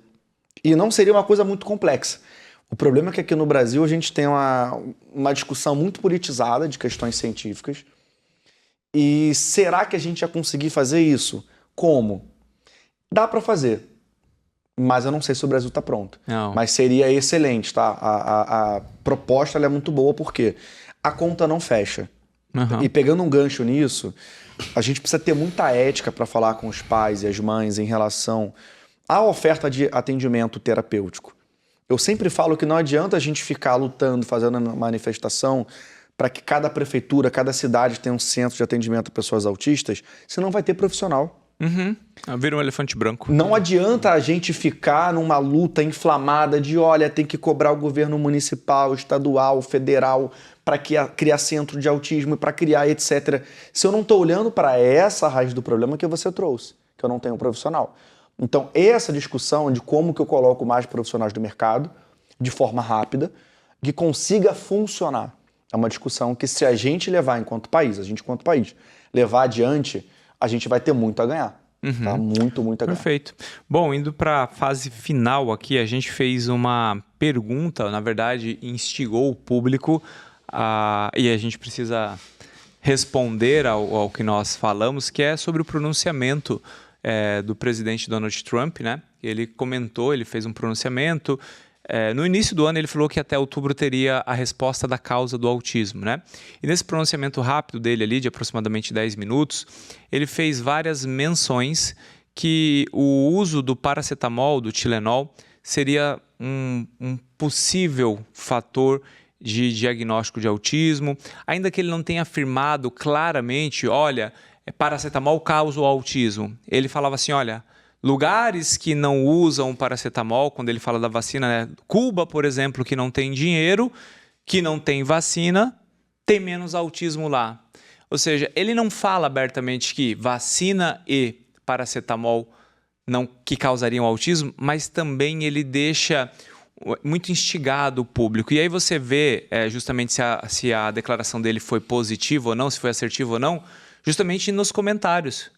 E não seria uma coisa muito complexa. O problema é que aqui no Brasil a gente tem uma discussão muito politizada de questões científicas. E será que a gente ia conseguir fazer isso? Como? Dá para fazer. Mas eu não sei se o Brasil está pronto. Não. Mas seria excelente, tá? A proposta ela é muito boa, porque a conta não fecha. Uhum. E pegando um gancho nisso, a gente precisa ter muita ética para falar com os pais e as mães em relação à oferta de atendimento terapêutico. Eu sempre falo que não adianta a gente ficar lutando, fazendo manifestação para que cada prefeitura, cada cidade tenha um centro de atendimento a pessoas autistas, senão vai ter profissional. Uhum. Vira um elefante branco. Não adianta a gente ficar numa luta inflamada de, olha, tem que cobrar o governo municipal, estadual, federal, para criar centro de autismo, para criar etc. Se eu não estou olhando para essa raiz do problema que você trouxe, que eu não tenho um profissional. Então, essa discussão de como que eu coloco mais profissionais do mercado, de forma rápida, que consiga funcionar, é uma discussão que se a gente levar enquanto país, levar adiante, a gente vai ter muito a ganhar. Tá? Muito a ganhar. Perfeito. Bom, indo para a fase final aqui, a gente fez uma pergunta, na verdade, instigou o público e a gente precisa responder ao que nós falamos, que é sobre o pronunciamento do presidente Donald Trump, né? Ele comentou, ele fez um pronunciamento. No início do ano, ele falou que até outubro teria a resposta da causa do autismo, né? E nesse pronunciamento rápido dele ali, de aproximadamente 10 minutos, ele fez várias menções que o uso do paracetamol, do Tilenol, seria um possível fator de diagnóstico de autismo, ainda que ele não tenha afirmado claramente, olha, paracetamol causa o autismo. Ele falava assim, olha, lugares que não usam paracetamol, quando ele fala da vacina, né? Cuba, por exemplo, que não tem dinheiro, que não tem vacina, tem menos autismo lá. Ou seja, ele não fala abertamente que vacina e paracetamol não que causariam autismo, mas também ele deixa muito instigado o público. E aí você vê justamente se a declaração dele foi positiva ou não, se foi assertiva ou não, justamente nos comentários.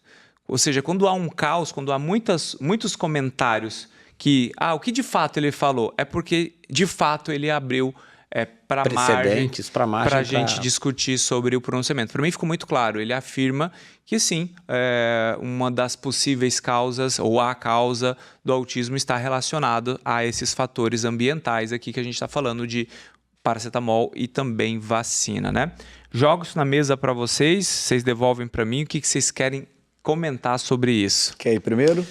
Ou seja, quando há um caos, quando há muitos comentários que o que de fato ele falou é porque de fato ele abriu para a gente discutir sobre o pronunciamento. Para mim ficou muito claro, ele afirma que sim, uma das possíveis causas ou a causa do autismo está relacionado a esses fatores ambientais aqui que a gente está falando de paracetamol e também vacina, né? Jogo isso na mesa para vocês devolvem para mim o que vocês querem comentar sobre isso. Quer ir primeiro?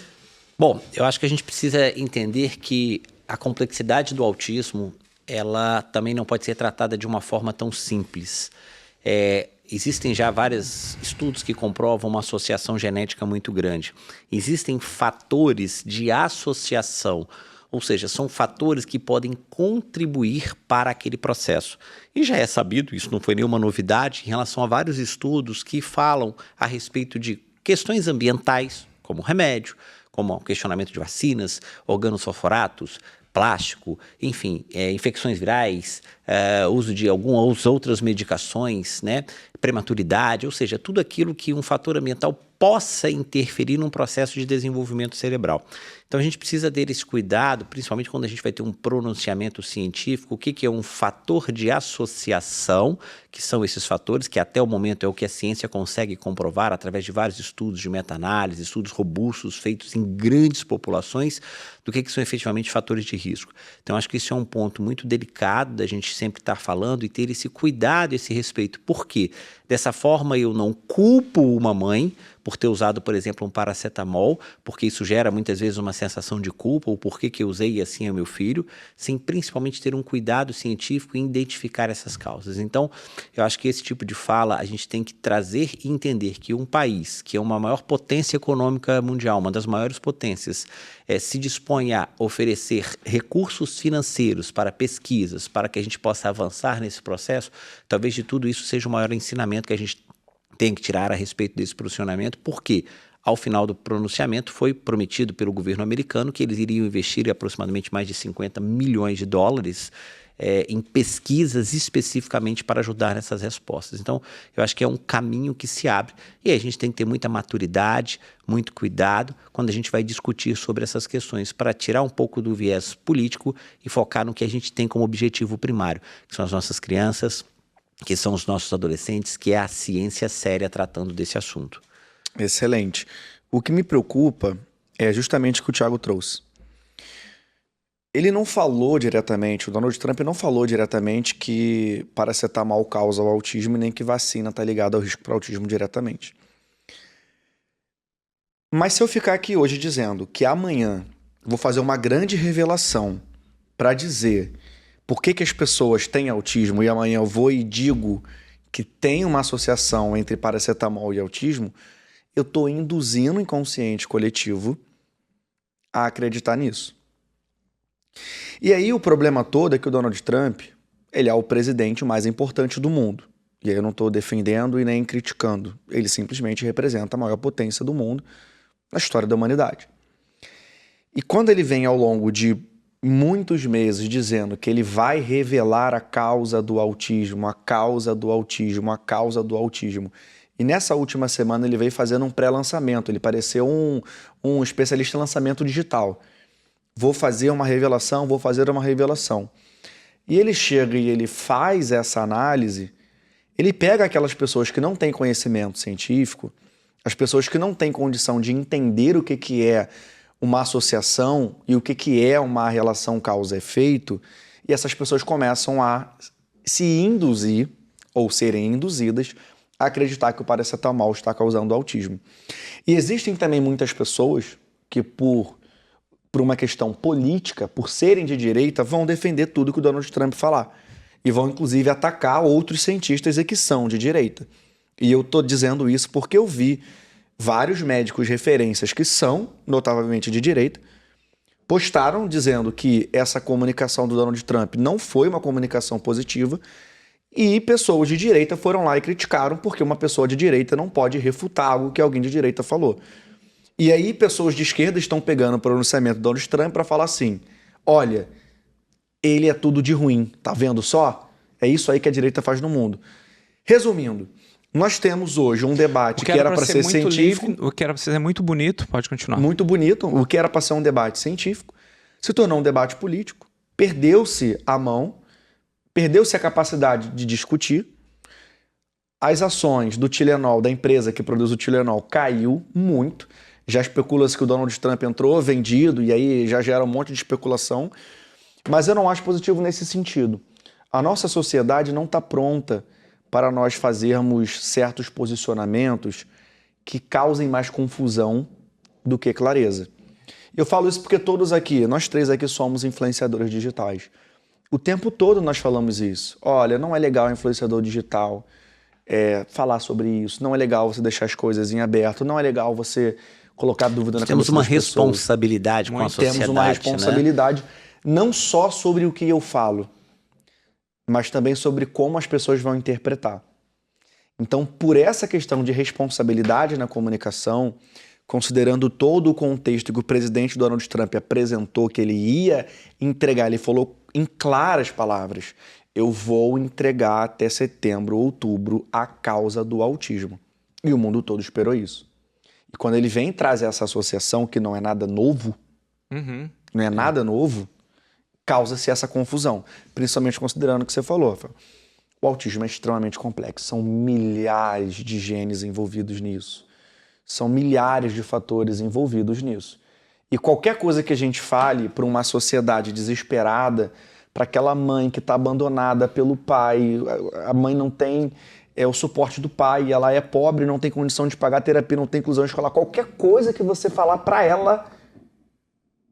Bom, eu acho que a gente precisa entender que a complexidade do autismo, ela também não pode ser tratada de uma forma tão simples. Existem já vários estudos que comprovam uma associação genética muito grande. Existem fatores de associação, ou seja, são fatores que podem contribuir para aquele processo. E já é sabido, isso não foi nenhuma novidade, em relação a vários estudos que falam a respeito de questões ambientais, como remédio, como o questionamento de vacinas, organosulforatos, plástico, enfim, infecções virais, uso de algumas outras medicações, né? Prematuridade, ou seja, tudo aquilo que um fator ambiental possa interferir num processo de desenvolvimento cerebral. Então a gente precisa ter esse cuidado, principalmente quando a gente vai ter um pronunciamento científico, o que é um fator de associação, que são esses fatores, que até o momento é o que a ciência consegue comprovar através de vários estudos de meta-análise, estudos robustos feitos em grandes populações, do que são efetivamente fatores de risco. Então acho que isso é um ponto muito delicado da gente sempre estar falando e ter esse cuidado, esse respeito. Por quê? Dessa forma eu não culpo uma mãe por ter usado, por exemplo, um paracetamol, porque isso gera muitas vezes uma sensação de culpa, ou por que eu usei assim ao meu filho, sem principalmente ter um cuidado científico em identificar essas causas. Então, eu acho que esse tipo de fala a gente tem que trazer e entender que um país, que é uma maior potência econômica mundial, uma das maiores potências, se dispõe a oferecer recursos financeiros para pesquisas, para que a gente possa avançar nesse processo, talvez de tudo isso seja o maior ensinamento que a gente tem que tirar a respeito desse pronunciamento, porque ao final do pronunciamento foi prometido pelo governo americano que eles iriam investir aproximadamente mais de 50 milhões de dólares em pesquisas especificamente para ajudar nessas respostas. Então, eu acho que é um caminho que se abre e a gente tem que ter muita maturidade, muito cuidado quando a gente vai discutir sobre essas questões para tirar um pouco do viés político e focar no que a gente tem como objetivo primário, que são as nossas crianças, que são os nossos adolescentes, que é a ciência séria tratando desse assunto. Excelente. O que me preocupa é justamente o que o Thiago trouxe. Ele não falou diretamente, o Donald Trump não falou diretamente que paracetamol causa o autismo e nem que vacina está ligada ao risco para o autismo diretamente. Mas se eu ficar aqui hoje dizendo que amanhã vou fazer uma grande revelação para dizer por que as pessoas têm autismo e amanhã eu vou e digo que tem uma associação entre paracetamol e autismo, eu estou induzindo o inconsciente coletivo a acreditar nisso. E aí o problema todo é que o Donald Trump ele é o presidente mais importante do mundo. E aí eu não estou defendendo e nem criticando. Ele simplesmente representa a maior potência do mundo na história da humanidade. E quando ele vem ao longo de muitos meses dizendo que ele vai revelar a causa do autismo, a causa do autismo, a causa do autismo, e nessa última semana ele veio fazendo um pré-lançamento, ele pareceu um especialista em lançamento digital. Vou fazer uma revelação, vou fazer uma revelação. E ele chega e ele faz essa análise, ele pega aquelas pessoas que não têm conhecimento científico, as pessoas que não têm condição de entender o que é uma associação e o que é uma relação causa-efeito, e essas pessoas começam a se induzir, ou serem induzidas, a acreditar que o paracetamol está causando autismo. E existem também muitas pessoas que, por uma questão política, por serem de direita, vão defender tudo que o Donald Trump falar. E vão, inclusive, atacar outros cientistas que são de direita. E eu estou dizendo isso porque eu vi vários médicos referências que são notavelmente de direita, postaram dizendo que essa comunicação do Donald Trump não foi uma comunicação positiva, e pessoas de direita foram lá e criticaram porque uma pessoa de direita não pode refutar algo que alguém de direita falou. E aí pessoas de esquerda estão pegando o pronunciamento do Donald Trump para falar assim, olha, ele é tudo de ruim, tá vendo só? É isso aí que a direita faz no mundo. Resumindo, nós temos hoje um debate que era para ser científico. Livre, o que era para ser muito bonito, pode continuar. Muito bonito, o que era para ser um debate científico, se tornou um debate político, perdeu-se a mão, perdeu-se a capacidade de discutir, as ações do Tylenol, da empresa que produz o Tylenol, caiu muito, já especula-se que o Donald Trump entrou vendido e aí já gera um monte de especulação, mas eu não acho positivo nesse sentido. A nossa sociedade não está pronta para nós fazermos certos posicionamentos que causem mais confusão do que clareza. Eu falo isso porque todos aqui, nós três aqui somos influenciadores digitais. O tempo todo nós falamos isso. Olha, não é legal influenciador digital falar sobre isso, não é legal você deixar as coisas em aberto, não é legal você colocar dúvida na cabeça das pessoas. Temos uma responsabilidade com a sociedade, temos uma responsabilidade, né? Não só sobre o que eu falo, mas também sobre como as pessoas vão interpretar. Então, por essa questão de responsabilidade na comunicação, considerando todo o contexto que o presidente Donald Trump apresentou que ele ia entregar, ele falou em claras palavras, eu vou entregar até setembro, outubro, a causa do autismo. E o mundo todo esperou isso. E quando ele vem trazer essa associação, que não é nada novo, não é nada novo, causa-se essa confusão, principalmente considerando o que você falou, Rafael. O autismo é extremamente complexo, são milhares de genes envolvidos nisso, são milhares de fatores envolvidos nisso. E qualquer coisa que a gente fale para uma sociedade desesperada, para aquela mãe que está abandonada pelo pai, a mãe não tem o suporte do pai, ela é pobre, não tem condição de pagar terapia, não tem inclusão escolar, qualquer coisa que você falar para ela,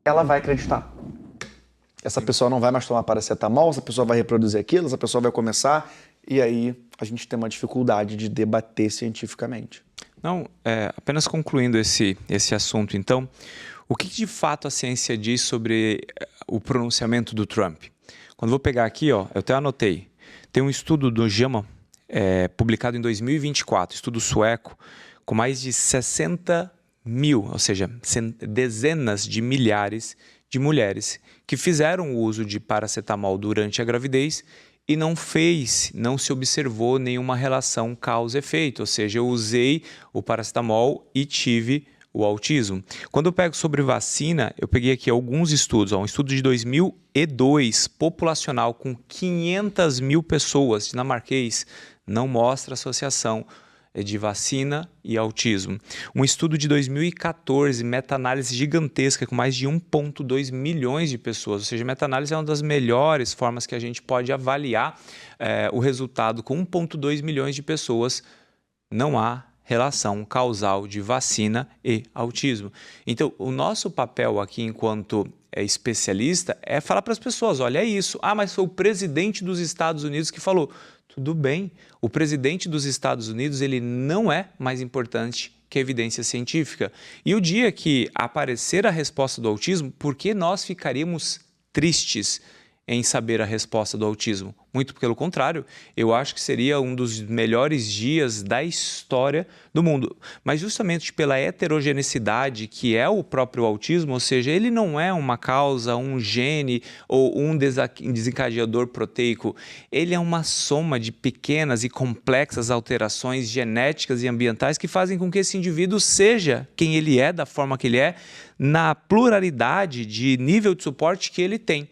ela vai acreditar. Essa pessoa não vai mais tomar paracetamol, essa pessoa vai reproduzir aquilo, essa pessoa vai começar, e aí a gente tem uma dificuldade de debater cientificamente. Não, apenas concluindo esse assunto, então, o que de fato a ciência diz sobre o pronunciamento do Trump? Quando eu vou pegar aqui, ó, eu até anotei, tem um estudo do JAMA, publicado em 2024, estudo sueco, com mais de 60 mil, ou seja, dezenas de milhares de mulheres que fizeram o uso de paracetamol durante a gravidez e não se observou nenhuma relação causa-efeito, ou seja, eu usei o paracetamol e tive o autismo. Quando eu pego sobre vacina, eu peguei aqui alguns estudos, um estudo de 2002, populacional, com 500 mil pessoas, dinamarquês, não mostra associação de vacina e autismo. Um estudo de 2014, meta-análise gigantesca com mais de 1,2 milhões de pessoas, ou seja, meta-análise é uma das melhores formas que a gente pode avaliar o resultado com 1,2 milhões de pessoas. Não há relação causal de vacina e autismo. Então, o nosso papel aqui enquanto especialista é falar para as pessoas, olha, é isso. Ah, mas foi o presidente dos Estados Unidos que falou. Tudo bem, o presidente dos Estados Unidos ele não é mais importante que a evidência científica. E o dia que aparecer a resposta do autismo, por que nós ficaríamos tristes em saber a resposta do autismo. Muito pelo contrário, eu acho que seria um dos melhores dias da história do mundo. Mas justamente pela heterogeneidade que é o próprio autismo, ou seja, ele não é uma causa, um gene ou um desencadeador proteico. Ele é uma soma de pequenas e complexas alterações genéticas e ambientais que fazem com que esse indivíduo seja quem ele é, da forma que ele é, na pluralidade de nível de suporte que ele tem.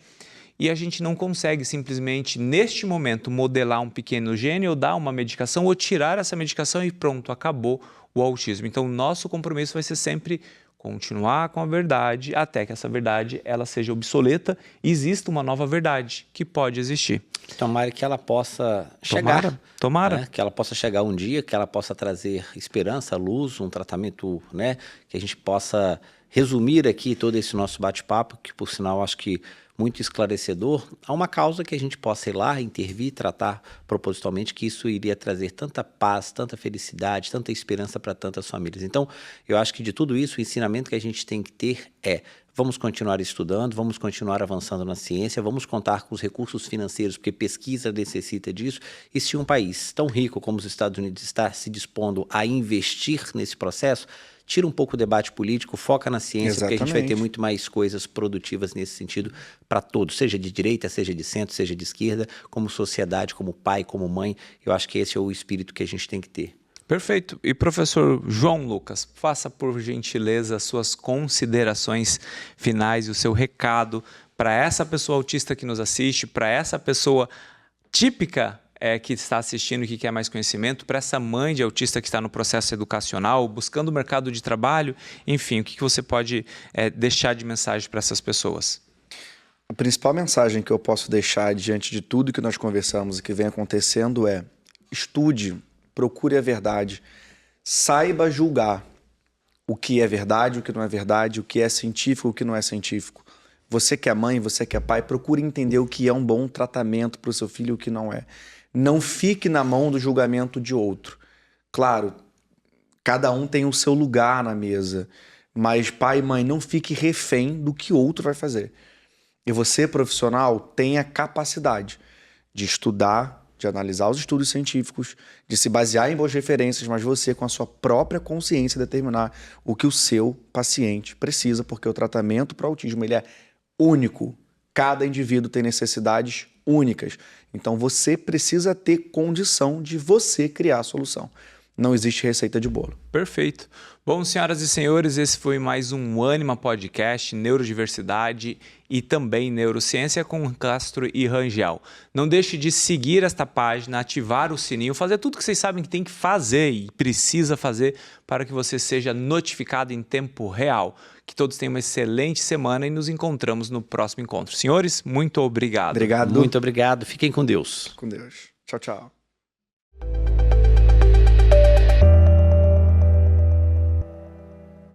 E a gente não consegue simplesmente, neste momento, modelar um pequeno gene ou dar uma medicação ou tirar essa medicação e pronto, acabou o autismo. Então, nosso compromisso vai ser sempre continuar com a verdade até que essa verdade ela seja obsoleta e exista uma nova verdade que pode existir. Tomara que ela possa chegar. Tomara. Né? Que ela possa chegar um dia, que ela possa trazer esperança, luz, um tratamento, né? Que a gente possa resumir aqui todo esse nosso bate-papo, que por sinal acho que muito esclarecedor, a uma causa que a gente possa ir lá, intervir, tratar propositalmente, que isso iria trazer tanta paz, tanta felicidade, tanta esperança para tantas famílias. Então, eu acho que de tudo isso, o ensinamento que a gente tem que ter é: vamos continuar estudando, vamos continuar avançando na ciência, vamos contar com os recursos financeiros, porque pesquisa necessita disso. E se um país tão rico como os Estados Unidos está se dispondo a investir nesse processo, tira um pouco o debate político, foca na ciência, Exatamente. porque a gente vai ter muito mais coisas produtivas nesse sentido para todos, seja de direita, seja de centro, seja de esquerda, como sociedade, como pai, como mãe. Eu acho que esse é o espírito que a gente tem que ter. Perfeito. E professor João Lucas, faça por gentileza as suas considerações finais e o seu recado para essa pessoa autista que nos assiste, para essa pessoa típica que está assistindo e que quer mais conhecimento, para essa mãe de autista que está no processo educacional, buscando o mercado de trabalho, enfim, o que você pode deixar de mensagem para essas pessoas? A principal mensagem que eu posso deixar diante de tudo que nós conversamos e que vem acontecendo é: estude, procure a verdade, saiba julgar o que é verdade, o que não é verdade, o que é científico, o que não é científico. Você que é mãe, você que é pai, procure entender o que é um bom tratamento para o seu filho e o que não é. Não fique na mão do julgamento de outro. Claro, cada um tem o seu lugar na mesa, mas pai e mãe, não fique refém do que outro vai fazer. E você, profissional, tem a capacidade de estudar, de analisar os estudos científicos, de se basear em boas referências, mas você, com a sua própria consciência, determinar o que o seu paciente precisa, porque o tratamento para o autismo ele é único. Cada indivíduo tem necessidades únicas. Então, você precisa ter condição de você criar a solução. Não existe receita de bolo. Perfeito. Bom, senhoras e senhores, esse foi mais um Ânima Podcast, Neurodiversidade e também Neurociência com Castro e Rangel. Não deixe de seguir esta página, ativar o sininho, fazer tudo que vocês sabem que tem que fazer e precisa fazer para que você seja notificado em tempo real. Que todos tenham uma excelente semana e nos encontramos no próximo encontro. Senhores, muito obrigado. Obrigado. Muito obrigado. Fiquem com Deus. Com Deus. Tchau, tchau.